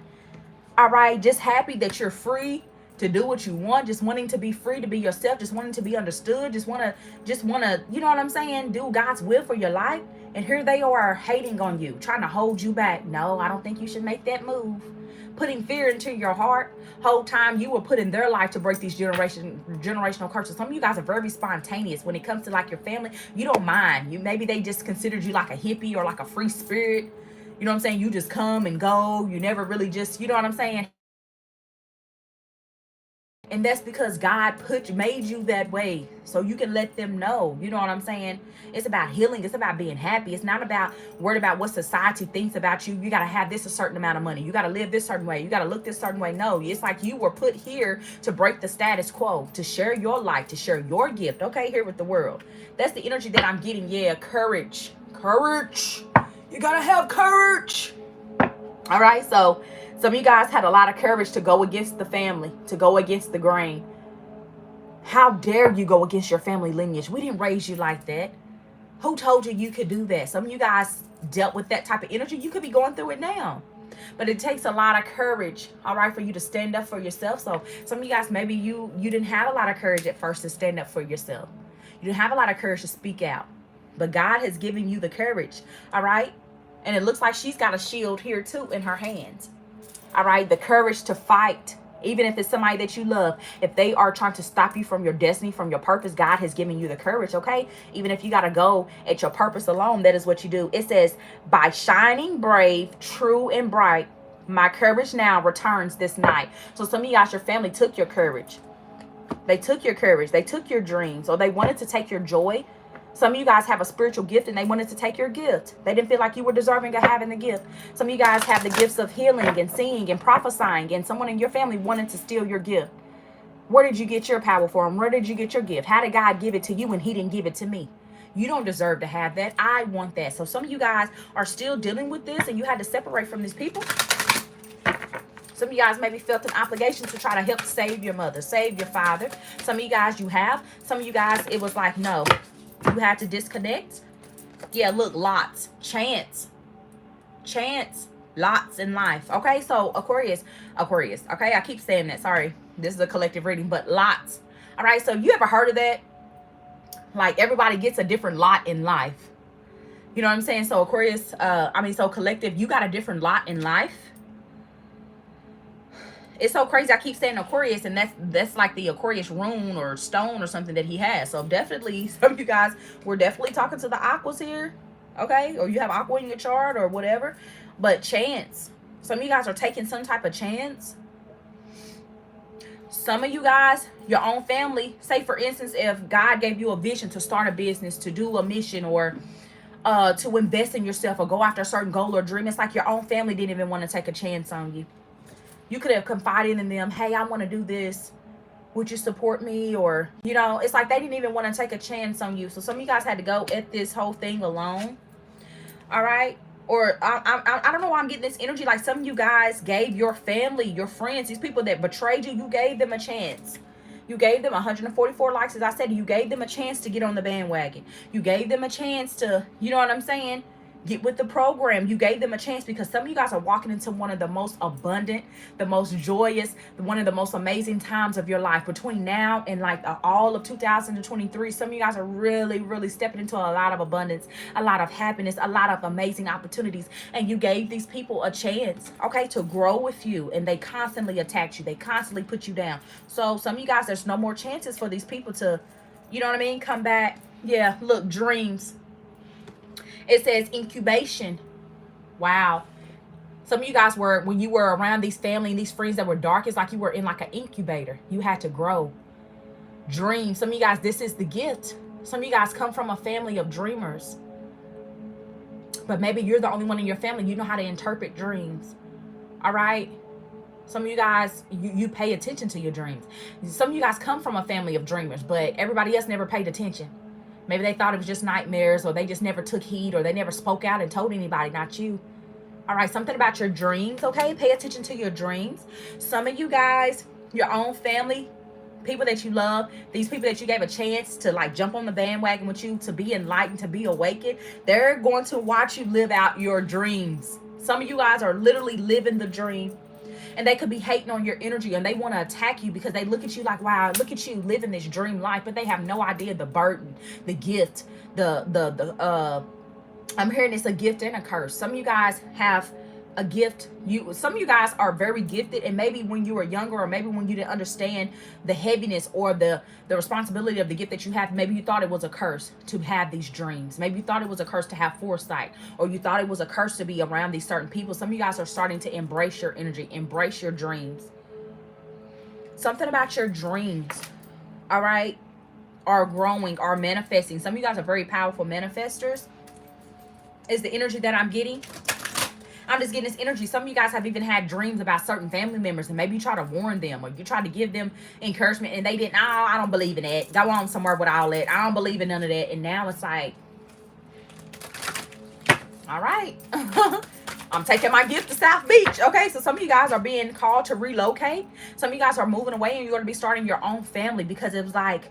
All right. Just happy that you're free to do what you want. Just wanting to be free to be yourself. Just wanting to be understood. Just want to, you know what I'm saying? Do God's will for your life. And here they are hating on you, trying to hold you back. No, I don't think you should make that move. Putting fear into your heart. Whole time you were put in their life to break these generational curses. Some of you guys are very spontaneous when it comes to like your family. You don't mind. Maybe they just considered you like a hippie or like a free spirit. You know what I'm saying? You just come and go. You never really just, you know what I'm saying? And that's because God made you that way, so you can let them know. You know what I'm saying? It's about healing. It's about being happy. It's not about worried about what society thinks about you. You got to have this a certain amount of money. You got to live this certain way. You got to look this certain way. No, it's like you were put here to break the status quo, to share your life, to share your gift, okay, here with the world. That's the energy that I'm getting. Yeah, courage. Courage. You got to have courage. All right, so some of you guys had a lot of courage to go against the family, to go against the grain. How dare you go against your family lineage? We didn't raise you like that. Who told you you could do that? Some of you guys dealt with that type of energy. You could be going through it now. But it takes a lot of courage, all right, for you to stand up for yourself. So some of you guys, maybe you didn't have a lot of courage at first to stand up for yourself. You didn't have a lot of courage to speak out. But God has given you the courage, all right? And it looks like she's got a shield here too in her hands. All right, the courage to fight. Even if it's somebody that you love, if they are trying to stop you from your destiny, from your purpose, God has given you the courage, okay? Even if you got to go at your purpose alone, that is what you do. It says, by shining brave, true and bright, my courage now returns this night. So some of you guys, your family took your courage. They took your courage. They took your dreams, or they wanted to take your joy. Some of you guys have a spiritual gift and they wanted to take your gift. They didn't feel like you were deserving of having the gift. Some of you guys have the gifts of healing and seeing and prophesying, and someone in your family wanted to steal your gift. Where did you get your power from? Where did you get your gift? How did God give it to you when he didn't give it to me? You don't deserve to have that. I want that. So some of you guys are still dealing with this, and you had to separate from these people. Some of you guys maybe felt an obligation to try to help save your mother, save your father. Some of you guys you have. Some of you guys, it was like, no. You had to disconnect. Yeah, look, lots. Chance, lots in life. Okay, so Aquarius. Okay, I keep saying that. Sorry, this is a collective reading, but lots. All right, so you ever heard of that? Like, everybody gets a different lot in life. You know what I'm saying? So Aquarius, so collective, you got a different lot in life. It's so crazy. I keep saying Aquarius, and that's like the Aquarius rune or stone or something that he has. So definitely, some of you guys, we're definitely talking to the aquas here, okay? Or you have aqua in your chart or whatever. But chance. Some of you guys are taking some type of chance. Some of you guys, your own family, say for instance, if God gave you a vision to start a business, to do a mission, or to invest in yourself or go after a certain goal or dream, it's like your own family didn't even want to take a chance on you. You could have confided in them, hey, I want to do this. Would you support me? Or, you know, it's like they didn't even want to take a chance on you. So some of you guys had to go at this whole thing alone. All right. Or I don't know why I'm getting this energy. Like some of you guys gave your family, your friends, these people that betrayed you, you gave them a chance. You gave them 144 likes. As I said, you gave them a chance to get on the bandwagon. You gave them a chance to, you know what I'm saying? Get with the program. You gave them a chance because some of you guys are walking into one of the most abundant, the most joyous, one of the most amazing times of your life. Between now and like all of 2023, some of you guys are really, really stepping into a lot of abundance, a lot of happiness, a lot of amazing opportunities. And you gave these people a chance, okay, to grow with you. And they constantly attacked you. They constantly put you down. So some of you guys, there's no more chances for these people to, you know what I mean, come back. Yeah, look, dreams. It says incubation. Wow. Some of you guys were, when you were around these family and these friends that were dark, it's like you were in like an incubator. You had to grow. Dreams. Some of you guys, this is the gift. Some of you guys come from a family of dreamers. But maybe you're the only one in your family. You know how to interpret dreams. All right. Some of you guys, you pay attention to your dreams. Some of you guys come from a family of dreamers, but everybody else never paid attention. Maybe they thought it was just nightmares, or they just never took heed, or they never spoke out and told anybody, not you. All right, something about your dreams, okay? Pay attention to your dreams. Some of you guys, your own family, people that you love, these people that you gave a chance to like jump on the bandwagon with you, to be enlightened, to be awakened, they're going to watch you live out your dreams. Some of you guys are literally living the dream. And they could be hating on your energy, and they want to attack you because they look at you like, wow, look at you living this dream life, but they have no idea the burden, the gift, I'm hearing it's a gift and a curse. Some of you guys have a gift. Some of you guys are very gifted, and maybe when you were younger, or maybe when you didn't understand the heaviness or the responsibility of the gift that you have, maybe you thought it was a curse to have these dreams. Maybe you thought it was a curse to have foresight, or you thought it was a curse to be around these certain people. Some of you guys are starting to embrace your energy, embrace your dreams. Something about your dreams, all right, are growing, are manifesting. Some of you guys are very powerful manifestors, is the energy that I'm getting. I'm just getting this energy. Some of you guys have even had dreams about certain family members, and maybe you try to warn them, or you try to give them encouragement, and they didn't. Oh, I don't believe in that. Go on somewhere with all that. I don't believe in none of that. And now it's like, all right. I'm taking my gift to South Beach. Okay, so some of you guys are being called to relocate. Some of you guys are moving away, and you're going to be starting your own family, because it was like,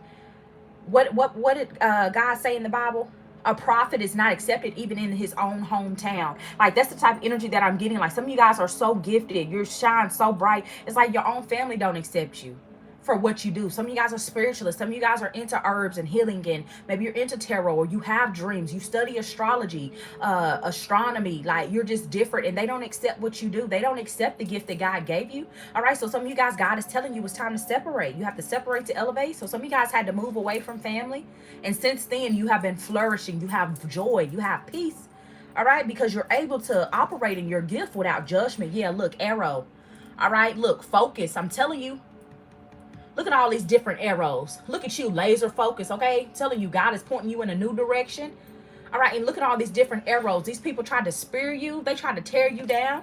what did God say in the Bible? A prophet is not accepted even in his own hometown. Like, that's the type of energy that I'm getting. Like, some of you guys are so gifted. You shine so bright. It's like your own family don't accept you. for what you do. Some of you guys are spiritualists. Some of you guys are into herbs and healing, and maybe you're into tarot, or you have dreams. You study astrology, astronomy. Like, you're just different, and they don't accept what you do. They don't accept the gift that God gave you. All right, so some of you guys, God is telling you it's time to separate. You have to separate to elevate. So some of you guys had to move away from family, and since then you have been flourishing. You have joy. You have peace. All right, because you're able to operate in your gift without judgment. Yeah, look, arrow. All right, look, focus. I'm telling you. Look at all these different arrows. Look at you, laser focus, okay? Telling you God is pointing you in a new direction. All right, and look at all these different arrows. These people tried to spear you. They tried to tear you down.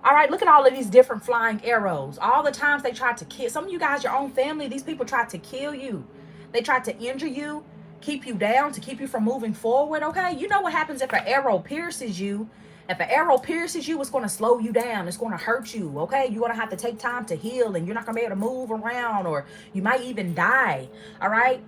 All right, look at all of these different flying arrows. All the times they tried to kill. Some of you guys, your own family, these people tried to kill you. They tried to injure you, keep you down, to keep you from moving forward, okay? You know what happens if an arrow pierces you? If an arrow pierces you, it's going to slow you down. It's going to hurt you, okay? You're going to have to take time to heal, and you're not going to be able to move around, or you might even die, all right?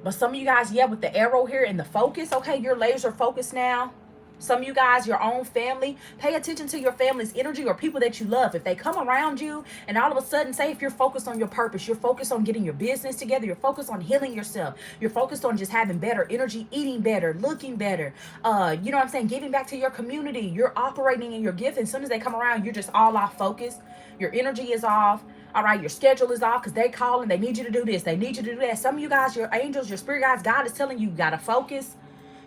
But some of you guys, yeah, with the arrow here and the focus, okay, you're laser focused now. Some of you guys, your own family, pay attention to your family's energy or people that you love. If they come around you and all of a sudden, say if you're focused on your purpose, you're focused on getting your business together, you're focused on healing yourself, you're focused on just having better energy, eating better, looking better, you know what I'm saying, giving back to your community, you're operating in your gift. And as soon as they come around, you're just all off focus. Your energy is off. All right, your schedule is off because they call and they need you to do this. They need you to do that. Some of you guys, your angels, your spirit guides, God is telling you got to focus.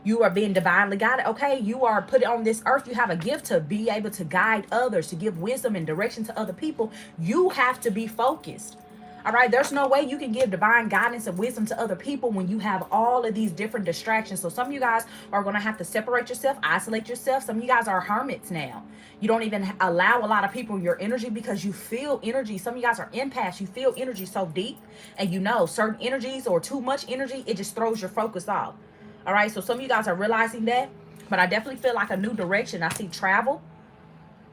You are being divinely guided, okay? You are put on this earth. You have a gift to be able to guide others, to give wisdom and direction to other people. You have to be focused, all right? There's no way you can give divine guidance and wisdom to other people when you have all of these different distractions. So some of you guys are going to have to separate yourself, isolate yourself. Some of you guys are hermits now. You don't even allow a lot of people your energy because you feel energy. Some of you guys are empaths. You feel energy so deep, and you know certain energies or too much energy, it just throws your focus off. All right, so some of you guys are realizing that, but I definitely feel like a new direction. I see travel.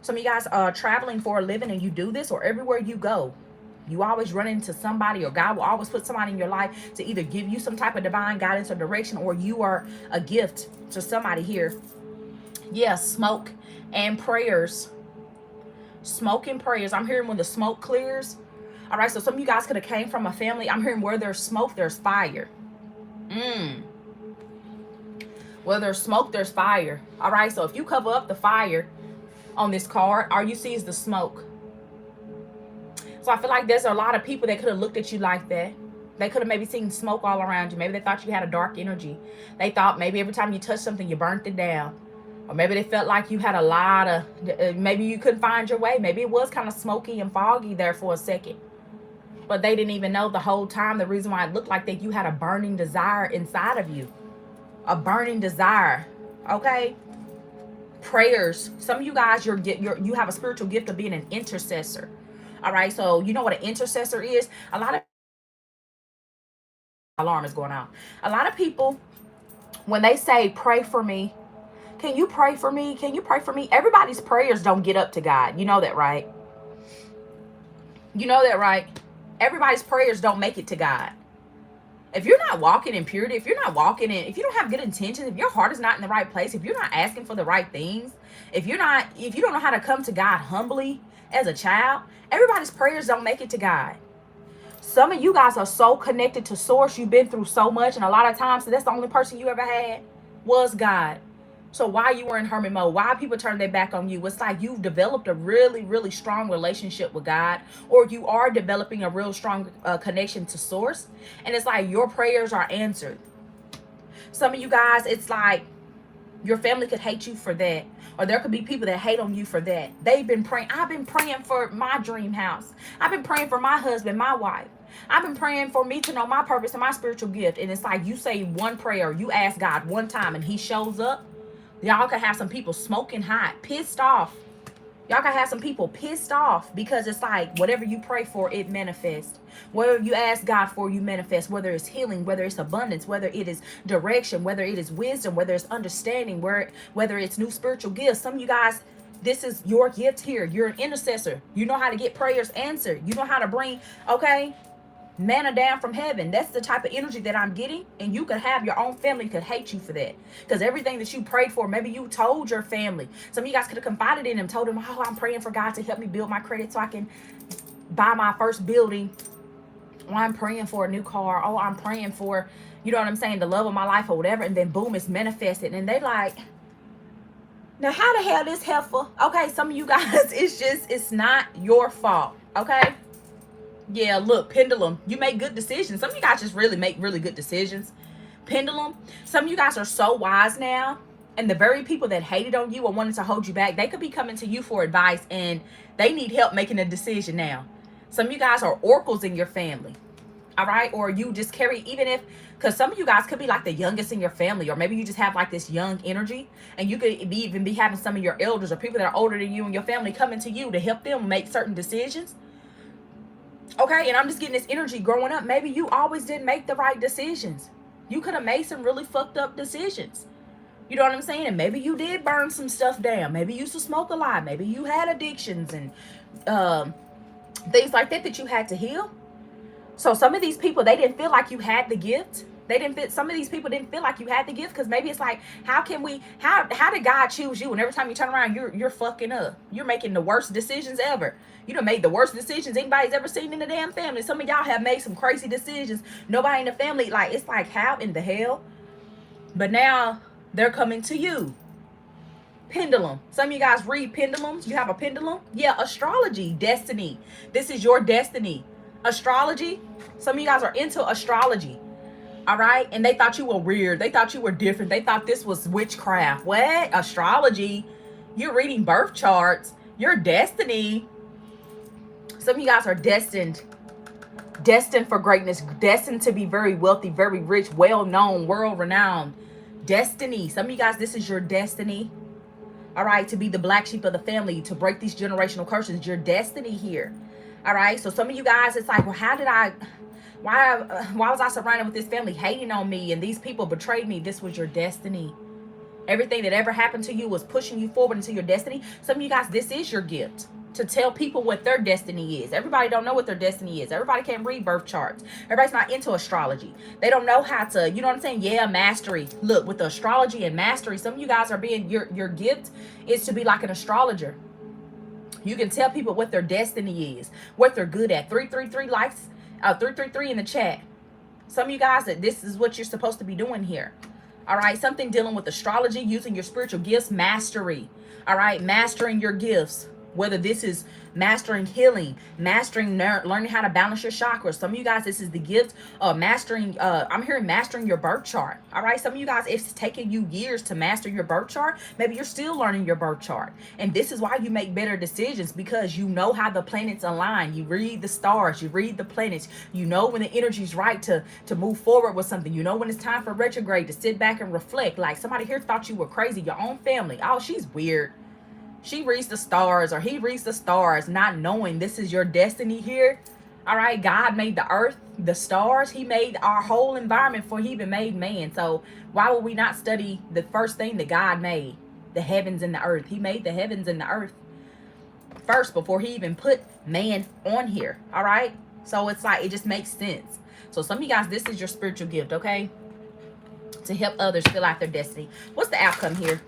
Some of you guys are traveling for a living, and you do this, or everywhere you go, you always run into somebody, or God will always put somebody in your life to either give you some type of divine guidance or direction, or you are a gift to somebody here. Yeah, smoke and prayers. Smoke and prayers. I'm hearing when the smoke clears. All right, so some of you guys could have came from a family. I'm hearing where there's smoke, there's fire. Where there's smoke, there's fire. All right, so if you cover up the fire on this card, all you see is the smoke. So I feel like there's a lot of people that could have looked at you like that. They could have maybe seen smoke all around you. Maybe they thought you had a dark energy. They thought maybe every time you touched something, you burnt it down. Or maybe they felt like you had a lot of, maybe you couldn't find your way. Maybe it was kind of smoky and foggy there for a second. But they didn't even know the whole time the reason why it looked like that you had a burning desire inside of you. A burning desire, okay? Prayers. Some of you guys, you have a spiritual gift of being an intercessor. All right, so you know what an intercessor is? A lot of alarm is going off. A lot of people, when they say pray for me, can you pray for me? Can you pray for me? Everybody's prayers don't get up to God. You know that, right? You know that, right? Everybody's prayers don't make it to God. If you're not walking in purity, if you're not walking in, if you don't have good intentions, if your heart is not in the right place, if you're not asking for the right things, if you don't know how to come to God humbly as a child, everybody's prayers don't make it to God. Some of you guys are so connected to source. You've been through so much, and a lot of times, so that's the only person you ever had was God. So why you were in hermit mode, why people turn their back on you, it's like you've developed a really, really strong relationship with God, or you are developing a real strong connection to source. And it's like your prayers are answered. Some of you guys, it's like your family could hate you for that. Or there could be people that hate on you for that. They've been praying. I've been praying for my dream house. I've been praying for my husband, my wife. I've been praying for me to know my purpose and my spiritual gift. And it's like you say one prayer, you ask God one time, and he shows up. Y'all could have some people smoking hot, pissed off. Y'all could have some people pissed off because it's like whatever you pray for, it manifests. Whatever you ask God for, you manifest. Whether it's healing, whether it's abundance, whether it is direction, whether it is wisdom, whether it's understanding, whether it's new spiritual gifts. Some of you guys, this is your gift here. You're an intercessor. You know how to get prayers answered. You know how to bring, okay, manna down from heaven. That's the type of energy that I'm getting. And you could have your own family could hate you for that, because everything that you prayed for, maybe you told your family. Some of you guys could have confided in them, told them, oh, I'm praying for God to help me build my credit so I can buy my first building oh, I'm praying for a new car. Oh, I'm praying for, you know what I'm saying, the love of my life or whatever. And then boom, it's manifested. And they like, now how the hell this helpful? Okay, some of you guys, it's not your fault. Okay. Yeah, look, pendulum, you make good decisions. Some of you guys just really make really good decisions. Pendulum, some of you guys are so wise now. And the very people that hated on you or wanted to hold you back, they could be coming to you for advice and they need help making a decision now. Some of you guys are oracles in your family. All right. Or you just carry, even if, because some of you guys could be like the youngest in your family, or maybe you just have like this young energy, and you could even be having some of your elders or people that are older than you in your family coming to you to help them make certain decisions. Okay. And I'm just getting this energy growing up. Maybe you always didn't make the right decisions. You could have made some really fucked up decisions. You know what I'm saying? And maybe you did burn some stuff down. Maybe you used to smoke a lot. Maybe you had addictions and things like that you had to heal. So some of these people, they didn't feel like you had the gift. Some of these people didn't feel like you had the gift, because maybe it's like, how did God choose you? And every time you turn around, you're fucking up. You're making the worst decisions ever. You done made the worst decisions anybody's ever seen in the damn family. Some of y'all have made some crazy decisions. Nobody in the family, like, it's like, how in the hell? But now they're coming to you. Pendulum. Some of you guys read pendulums. You have a pendulum. Yeah, astrology, destiny. This is your destiny. Astrology. Some of you guys are into astrology. All right. And they thought you were weird. They thought you were different. They thought this was witchcraft. What? Astrology. You're reading birth charts. Your destiny. Some of you guys are destined for greatness, destined to be very wealthy, very rich, well-known, world-renowned. Destiny. Some of you guys, this is your destiny. All right. To be the black sheep of the family, to break these generational curses. Your destiny here. All right. So some of you guys, it's like, well, why was I surrounded with this family hating on me and these people betrayed me? This was your destiny. Everything that ever happened to you was pushing you forward into your destiny. Some of you guys, this is your gift. To tell people what their destiny is. Everybody don't know what their destiny is. Everybody can't read birth charts. Everybody's not into astrology. They don't know how to, you know what I'm saying? Yeah, mastery. Look, with the astrology and mastery, some of you guys are being, your gift is to be like an astrologer. You can tell people what their destiny is, what they're good at. 333 likes, 333 in the chat. Some of you guys, that this is what you're supposed to be doing here. All right, something dealing with astrology, using your spiritual gifts, mastery. All right, mastering your gifts. Whether this is mastering healing, mastering learning how to balance your chakras. Some of you guys, this is the gift of mastering. I'm hearing mastering your birth chart. All right. Some of you guys, it's taking you years to master your birth chart. Maybe you're still learning your birth chart. And this is why you make better decisions, because you know how the planets align. You read the stars, you read the planets. You know when the energy's right to move forward with something. You know when it's time for retrograde, to sit back and reflect. Like somebody here thought you were crazy, your own family. Oh, she's weird. She reads the stars, or he reads the stars, not knowing this is your destiny here. All right. God made the earth, the stars. He made our whole environment before he even made man. So why would we not study the first thing that God made? The heavens and the earth. He made the heavens and the earth first before he even put man on here. All right. So it's like, it just makes sense. So some of you guys, this is your spiritual gift. Okay. To help others fill out their destiny. What's the outcome here?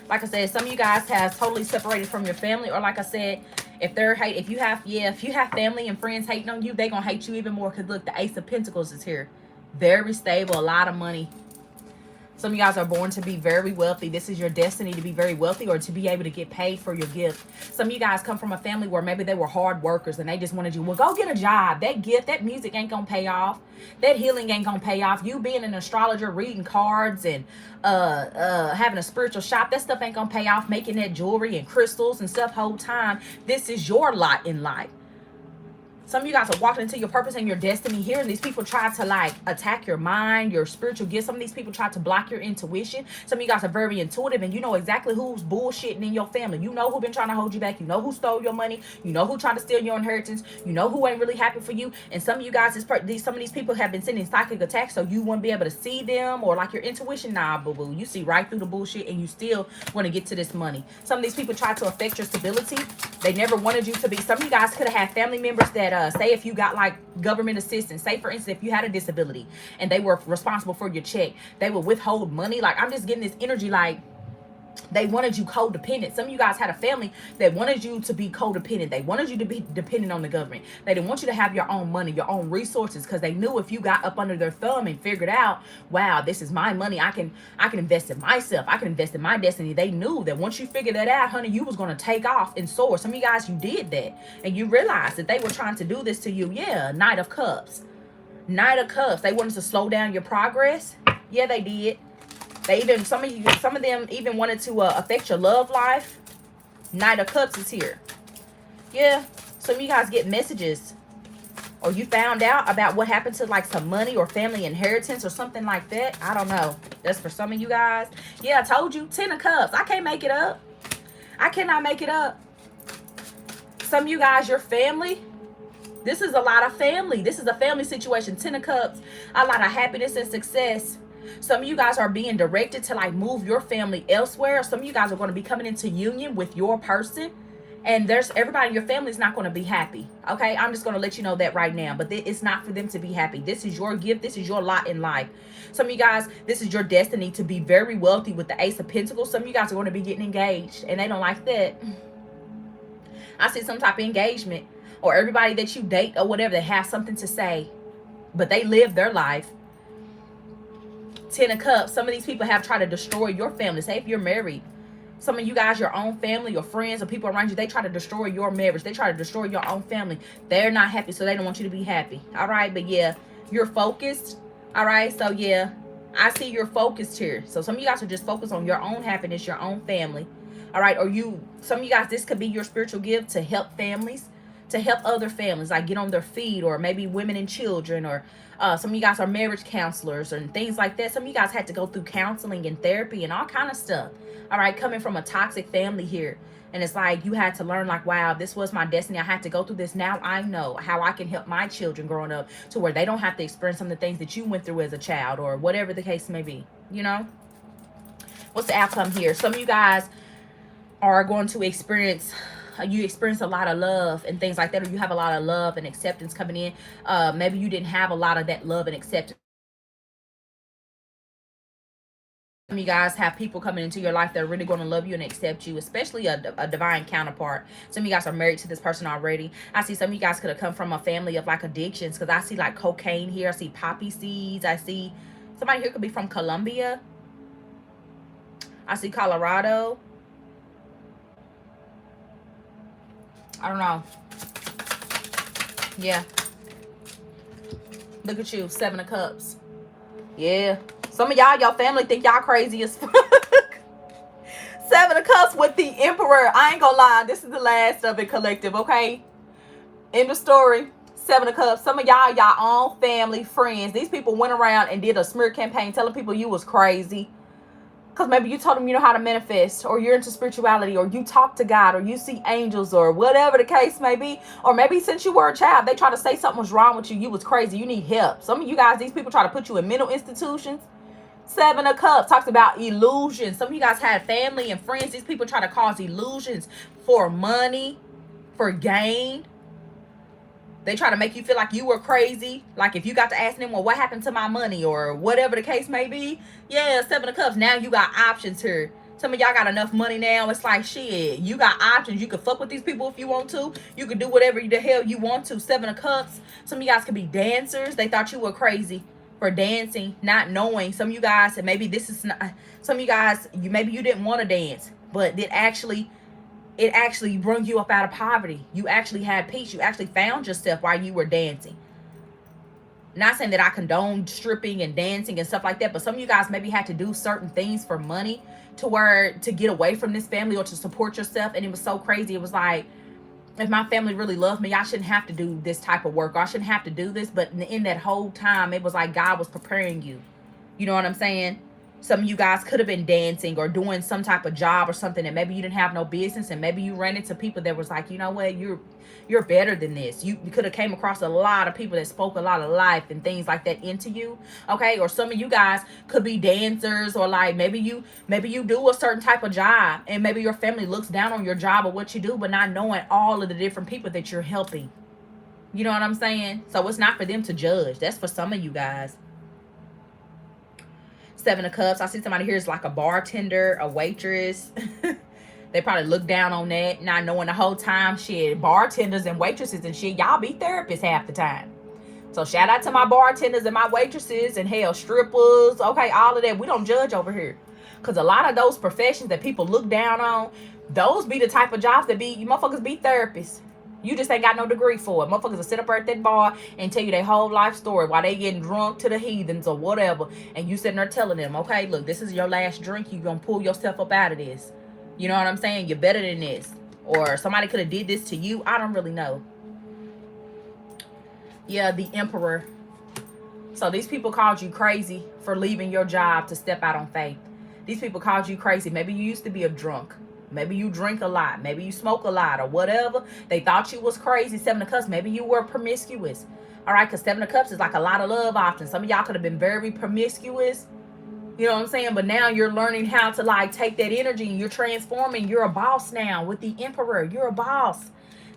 Like I said, some of you guys have totally separated from your family, or like I said, if you have family and friends hating on you, they're going to hate you even more. Because look, the Ace of Pentacles is here. Very stable, a lot of money. Some of you guys are born to be very wealthy. This is your destiny, to be very wealthy or to be able to get paid for your gift. Some of you guys come from a family where maybe they were hard workers and they just wanted you, well, go get a job. That gift, that music ain't going to pay off. That healing ain't going to pay off. You being an astrologer, reading cards and having a spiritual shop, that stuff ain't going to pay off. Making that jewelry and crystals and stuff whole time. This is your lot in life. Some of you guys are walking into your purpose and your destiny here, and these people try to like attack your mind, your spiritual gifts. Some of these people try to block your intuition. Some of you guys are very intuitive, and you know exactly who's bullshitting in your family. You know who been trying to hold you back. You know who stole your money. You know who tried to steal your inheritance. You know who ain't really happy for you. And some of you guys, some of these people have been sending psychic attacks, so you wouldn't be able to see them, or like your intuition, nah, boo-boo. You see right through the bullshit, and you still want to get to this money. Some of these people try to affect your stability. They never wanted you to be. Some of you guys could have had family members that say if you got like government assistance, say for instance, if you had a disability and they were responsible for your check, they would withhold money. Like I'm just getting this energy like They wanted you codependent. Some of you guys had a family that wanted you to be codependent. They wanted you to be dependent on the government. They didn't want you to have your own money, your own resources, because they knew if you got up under their thumb and figured out, wow, this is my money. I can invest in myself. I can invest in my destiny. They knew that once you figured that out, honey, you was going to take off and soar. Some of you guys, you did that. And you realized that they were trying to do this to you. Yeah, Knight of Cups. Knight of Cups. They wanted to slow down your progress. Yeah, they did. They even, some of them even wanted to affect your love life. Knight of Cups is here. Yeah, some of you guys get messages, or you found out about what happened to like some money or family inheritance or something like that. I don't know. That's for some of you guys. Yeah, I told you, 10 of Cups. I can't make it up. I cannot make it up. Some of you guys, your family, this is a lot of family. This is a family situation. 10 of Cups, a lot of happiness and success. Some of you guys are being directed to like move your family elsewhere. Some of you guys are going to be coming into union with your person. And there's everybody in your family is not going to be happy. Okay, I'm just going to let you know that right now. But it's not for them to be happy. This is your gift. This is your lot in life. Some of you guys, this is your destiny to be very wealthy with the Ace of Pentacles. Some of you guys are going to be getting engaged. And they don't like that. I see some type of engagement. Or everybody that you date or whatever, they have something to say. But they live their life. 10 of Cups. Some of these people have tried to destroy your family. Say if you're married, some of you guys, your own family, your friends, or people around you, they try to destroy your marriage. They try to destroy your own family. They're not happy, so they don't want you to be happy. All right, but yeah, you're focused. All right, so yeah, I see you're focused here. So some of you guys are just focused on your own happiness, your own family. All right, or some of you guys, this could be your spiritual gift to help families, to help other families, like get on their feet, or maybe women and children, or some of you guys are marriage counselors and things like that. Some of you guys had to go through counseling and therapy and all kind of stuff. All right, coming from a toxic family here. And it's like you had to learn like, wow, this was my destiny. I had to go through this. Now I know how I can help my children growing up to where they don't have to experience some of the things that you went through as a child, or whatever the case may be. You know? What's the outcome here? Some of you guys are going to experience... you experience a lot of love and things like that, or you have a lot of love and acceptance coming in. Maybe you didn't have a lot of that love and acceptance. Some of you guys have people coming into your life that are really going to love you and accept you, especially a divine counterpart. Some of you guys are married to this person already. I see some of you guys could have come from a family of like addictions, because I see like cocaine here. I see poppy seeds. I see somebody here could be from Colombia. I see Colorado. I don't know. Yeah. Look at you. 7 of Cups. Yeah. Some of y'all, your family think y'all crazy as fuck. 7 of Cups with the Emperor. I ain't gonna lie. This is the last of it, collective, okay? End of story. 7 of Cups. Some of y'all, y'all own family, friends. These people went around and did a smear campaign telling people you was crazy. Because maybe you told them you know how to manifest, or you're into spirituality, or you talk to God, or you see angels, or whatever the case may be. Or maybe since you were a child, they try to say something was wrong with you. You was crazy. You need help. Some of you guys, these people try to put you in mental institutions. 7 of Cups talks about illusions. Some of you guys had family and friends. These people try to cause illusions for money, for gain. They try to make you feel like you were crazy. Like if you got to ask them, well, what happened to my money, or whatever the case may be. Yeah, 7 of Cups. Now you got options here. Some of y'all got enough money now. It's like, shit, you got options. You can fuck with these people if you want to. You can do whatever the hell you want to. 7 of Cups. Some of you guys could be dancers. They thought you were crazy for dancing, not knowing. Some of you guys, and maybe this is not, some of you guys, maybe you didn't want to dance, but it actually brought you up out of poverty. You actually had peace. You actually found yourself while you were dancing. Not saying that I condone stripping and dancing and stuff like that, but some of you guys maybe had to do certain things for money to get away from this family, or to support yourself. And it was so crazy. It was like, if my family really loved me, I shouldn't have to do this type of work. Or I shouldn't have to do this. But in that whole time, it was like God was preparing you. You know what I'm saying? Some of you guys could have been dancing or doing some type of job or something that maybe you didn't have no business, and maybe you ran into people that was like, you know what, you're better than this. You could have came across a lot of people that spoke a lot of life and things like that into you. Okay, or some of you guys could be dancers, or like maybe you do a certain type of job, and maybe your family looks down on your job or what you do, but not knowing all of the different people that you're helping. You know what I'm saying? So it's not for them to judge. That's for some of you guys. Seven of Cups. I see somebody here is like a bartender, a waitress. They probably look down on that, not knowing the whole time, shit, bartenders and waitresses and shit, y'all be therapists half the time. So shout out to my bartenders and my waitresses and hell, strippers, okay, all of that. We don't judge over here. Because a lot of those professions that people look down on, those be the type of jobs that be, you motherfuckers be therapists. You just ain't got no degree for it. Motherfuckers will sit up at that bar and tell you their whole life story while they getting drunk to the heathens or whatever. And you sitting there telling them, okay, look, this is your last drink. You gonna pull yourself up out of this. You know what I'm saying? You're better than this. Or somebody could have did this to you. I don't really know. Yeah, the Emperor. So these people called you crazy for leaving your job to step out on faith. These people called you crazy. Maybe you used to be a drunk. Maybe you drink a lot. Maybe you smoke a lot or whatever. They thought you was crazy. Seven of Cups. Maybe you were promiscuous. All right, because Seven of Cups is like a lot of love options. Some of y'all could have been very promiscuous. You know what I'm saying? But now you're learning how to like take that energy and you're transforming. You're a boss now with the Emperor. You're a boss.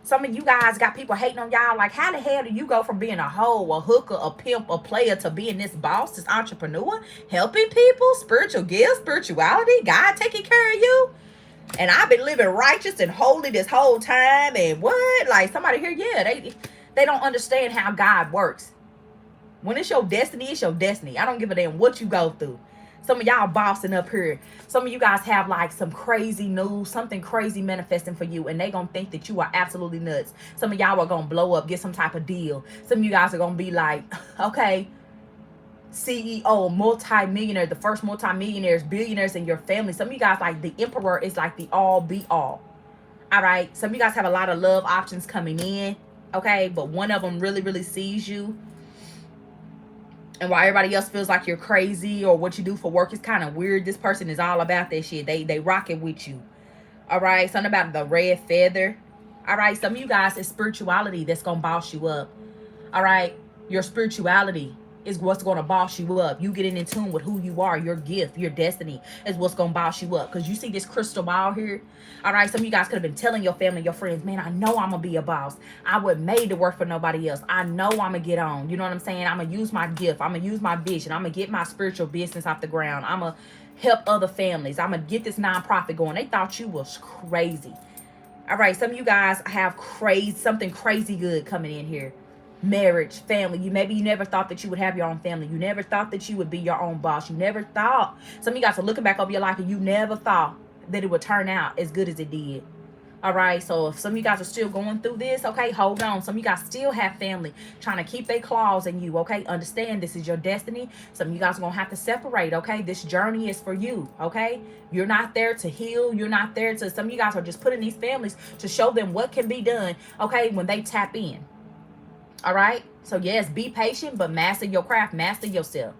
Some of you guys got people hating on y'all. Like, how the hell do you go from being a hoe, a hooker, a pimp, a player to being this boss, this entrepreneur, helping people, spiritual gifts, spirituality, God taking care of you? And I've been living righteous and holy this whole time. And what? Like somebody here, yeah, they don't understand how God works. When it's your destiny, it's your destiny. I don't give a damn what you go through. Some of y'all bossing up here. Some of you guys have like some crazy news, something crazy manifesting for you, and they gonna think that you are absolutely nuts. Some of y'all are gonna blow up, get some type of deal. Some of you guys are gonna be like, okay, CEO, multi-millionaire, the first multi-millionaires, billionaires in your family. Some of you guys, like the Emperor is like the all be all. All right. Some of you guys have a lot of love options coming in. Okay. But one of them really, really sees you. And while everybody else feels like you're crazy or what you do for work is kind of weird, this person is all about that shit. They rocking with you. All right. Something about the red feather. All right. Some of you guys, it's spirituality that's going to boss you up. All right. Your spirituality is what's going to boss you up. You getting in tune with who you are, your gift, your destiny is what's going to boss you up. Because you see this crystal ball here. All right. Some of you guys could have been telling your family, your friends, man, I know I'm going to be a boss. I was made to work for nobody else. I know I'm going to get on. You know what I'm saying? I'm going to use my gift. I'm going to use my vision. I'm going to get my spiritual business off the ground. I'm going to help other families. I'm going to get this nonprofit going. They thought you was crazy. All right. Some of you guys have something crazy good coming in here. Marriage, family. Maybe you never thought that you would have your own family. You never thought that you would be your own boss. You never thought. Some of you guys are looking back over your life and you never thought that it would turn out as good as it did. All right. So if some of you guys are still going through this, okay, hold on. Some of you guys still have family trying to keep their claws in you. Okay. Understand this is your destiny. Some of you guys are going to have to separate. Okay. This journey is for you. Okay. You're not there to heal. You're not there to, some of you guys are just putting these families to show them what can be done. Okay. When they tap in. All right. So yes, be patient, but master your craft, master yourself.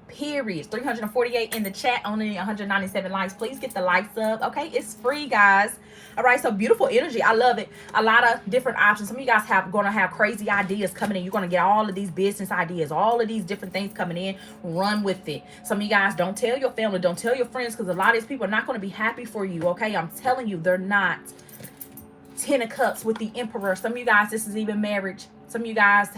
Period. 348 in the chat, only 197 likes. Please get the likes up. Okay. It's free, guys. All right. So beautiful energy. I love it. A lot of different options. Some of you guys going to have crazy ideas coming in. You're going to get all of these business ideas, all of these different things coming in. Run with it. Some of you guys don't tell your family, don't tell your friends, because a lot of these people are not going to be happy for you. Okay. I'm telling you, they're not. 10 of Cups with the Emperor. Some of you guys, this is even marriage. Some of you guys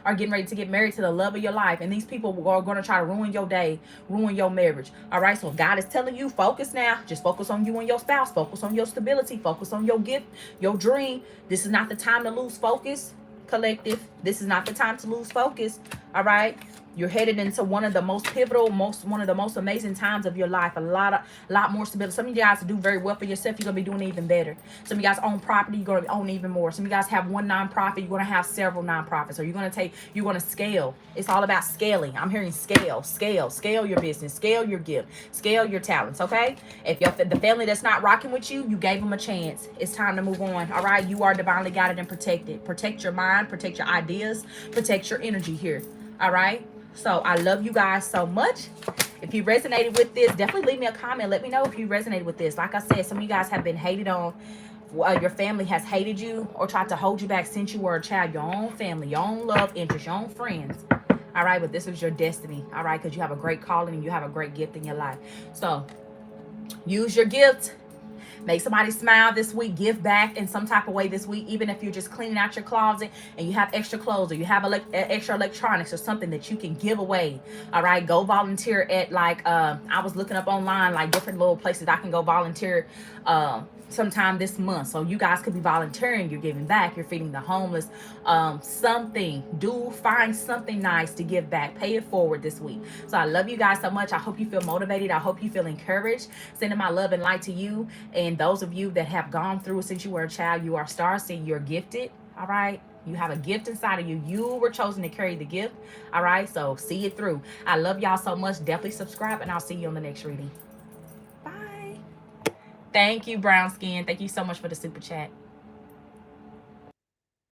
are getting ready to get married to the love of your life. And these people are going to try to ruin your day, ruin your marriage. All right. So if God is telling you, focus now. Just focus on you and your spouse. Focus on your stability. Focus on your gift, your dream. This is not the time to lose focus, collective. This is not the time to lose focus. All right. You're headed into one of the most pivotal, one of the most amazing times of your life. A lot more stability. Some of you guys do very well for yourself. You're going to be doing even better. Some of you guys own property. You're going to own even more. Some of you guys have one nonprofit. You're going to have several nonprofits. Or you're going to scale. It's all about scaling. I'm hearing scale your business, scale your gift, scale your talents. Okay. If the family that's not rocking with you, you gave them a chance. It's time to move on. All right. You are divinely guided and protected. Protect your mind, protect your ideas, protect your energy here. All right. So I love you guys so much. If you resonated with this, definitely leave me a comment. Let me know if you resonated with this. Like I said, some of you guys have been hated on. Your family has hated you or tried to hold you back since you were a child. Your own family, your own love interest, your own friends. All right. But this is your destiny. All right. Because you have a great calling and you have a great gift in your life. So use your gift. Make somebody smile this week. Give back in some type of way this week. Even if you're just cleaning out your closet and you have extra clothes, or you have extra electronics or something that you can give away. All right, go volunteer at, like, I was looking up online, like, different little places I can go volunteer sometime this month. So you guys could be volunteering. You're giving back. You're feeding the homeless. Something. Do find something nice to give back. Pay it forward this week. So I love you guys so much. I hope you feel motivated. I hope you feel encouraged. Sending my love and light to you. And those of you that have gone through since you were a child, you are stars. See, you're gifted. All right. You have a gift inside of you. You were chosen to carry the gift. All right. So see it through. I love y'all so much. Definitely subscribe, and I'll see you on the next reading. Bye. Thank you, brown skin. Thank you so much for the super chat.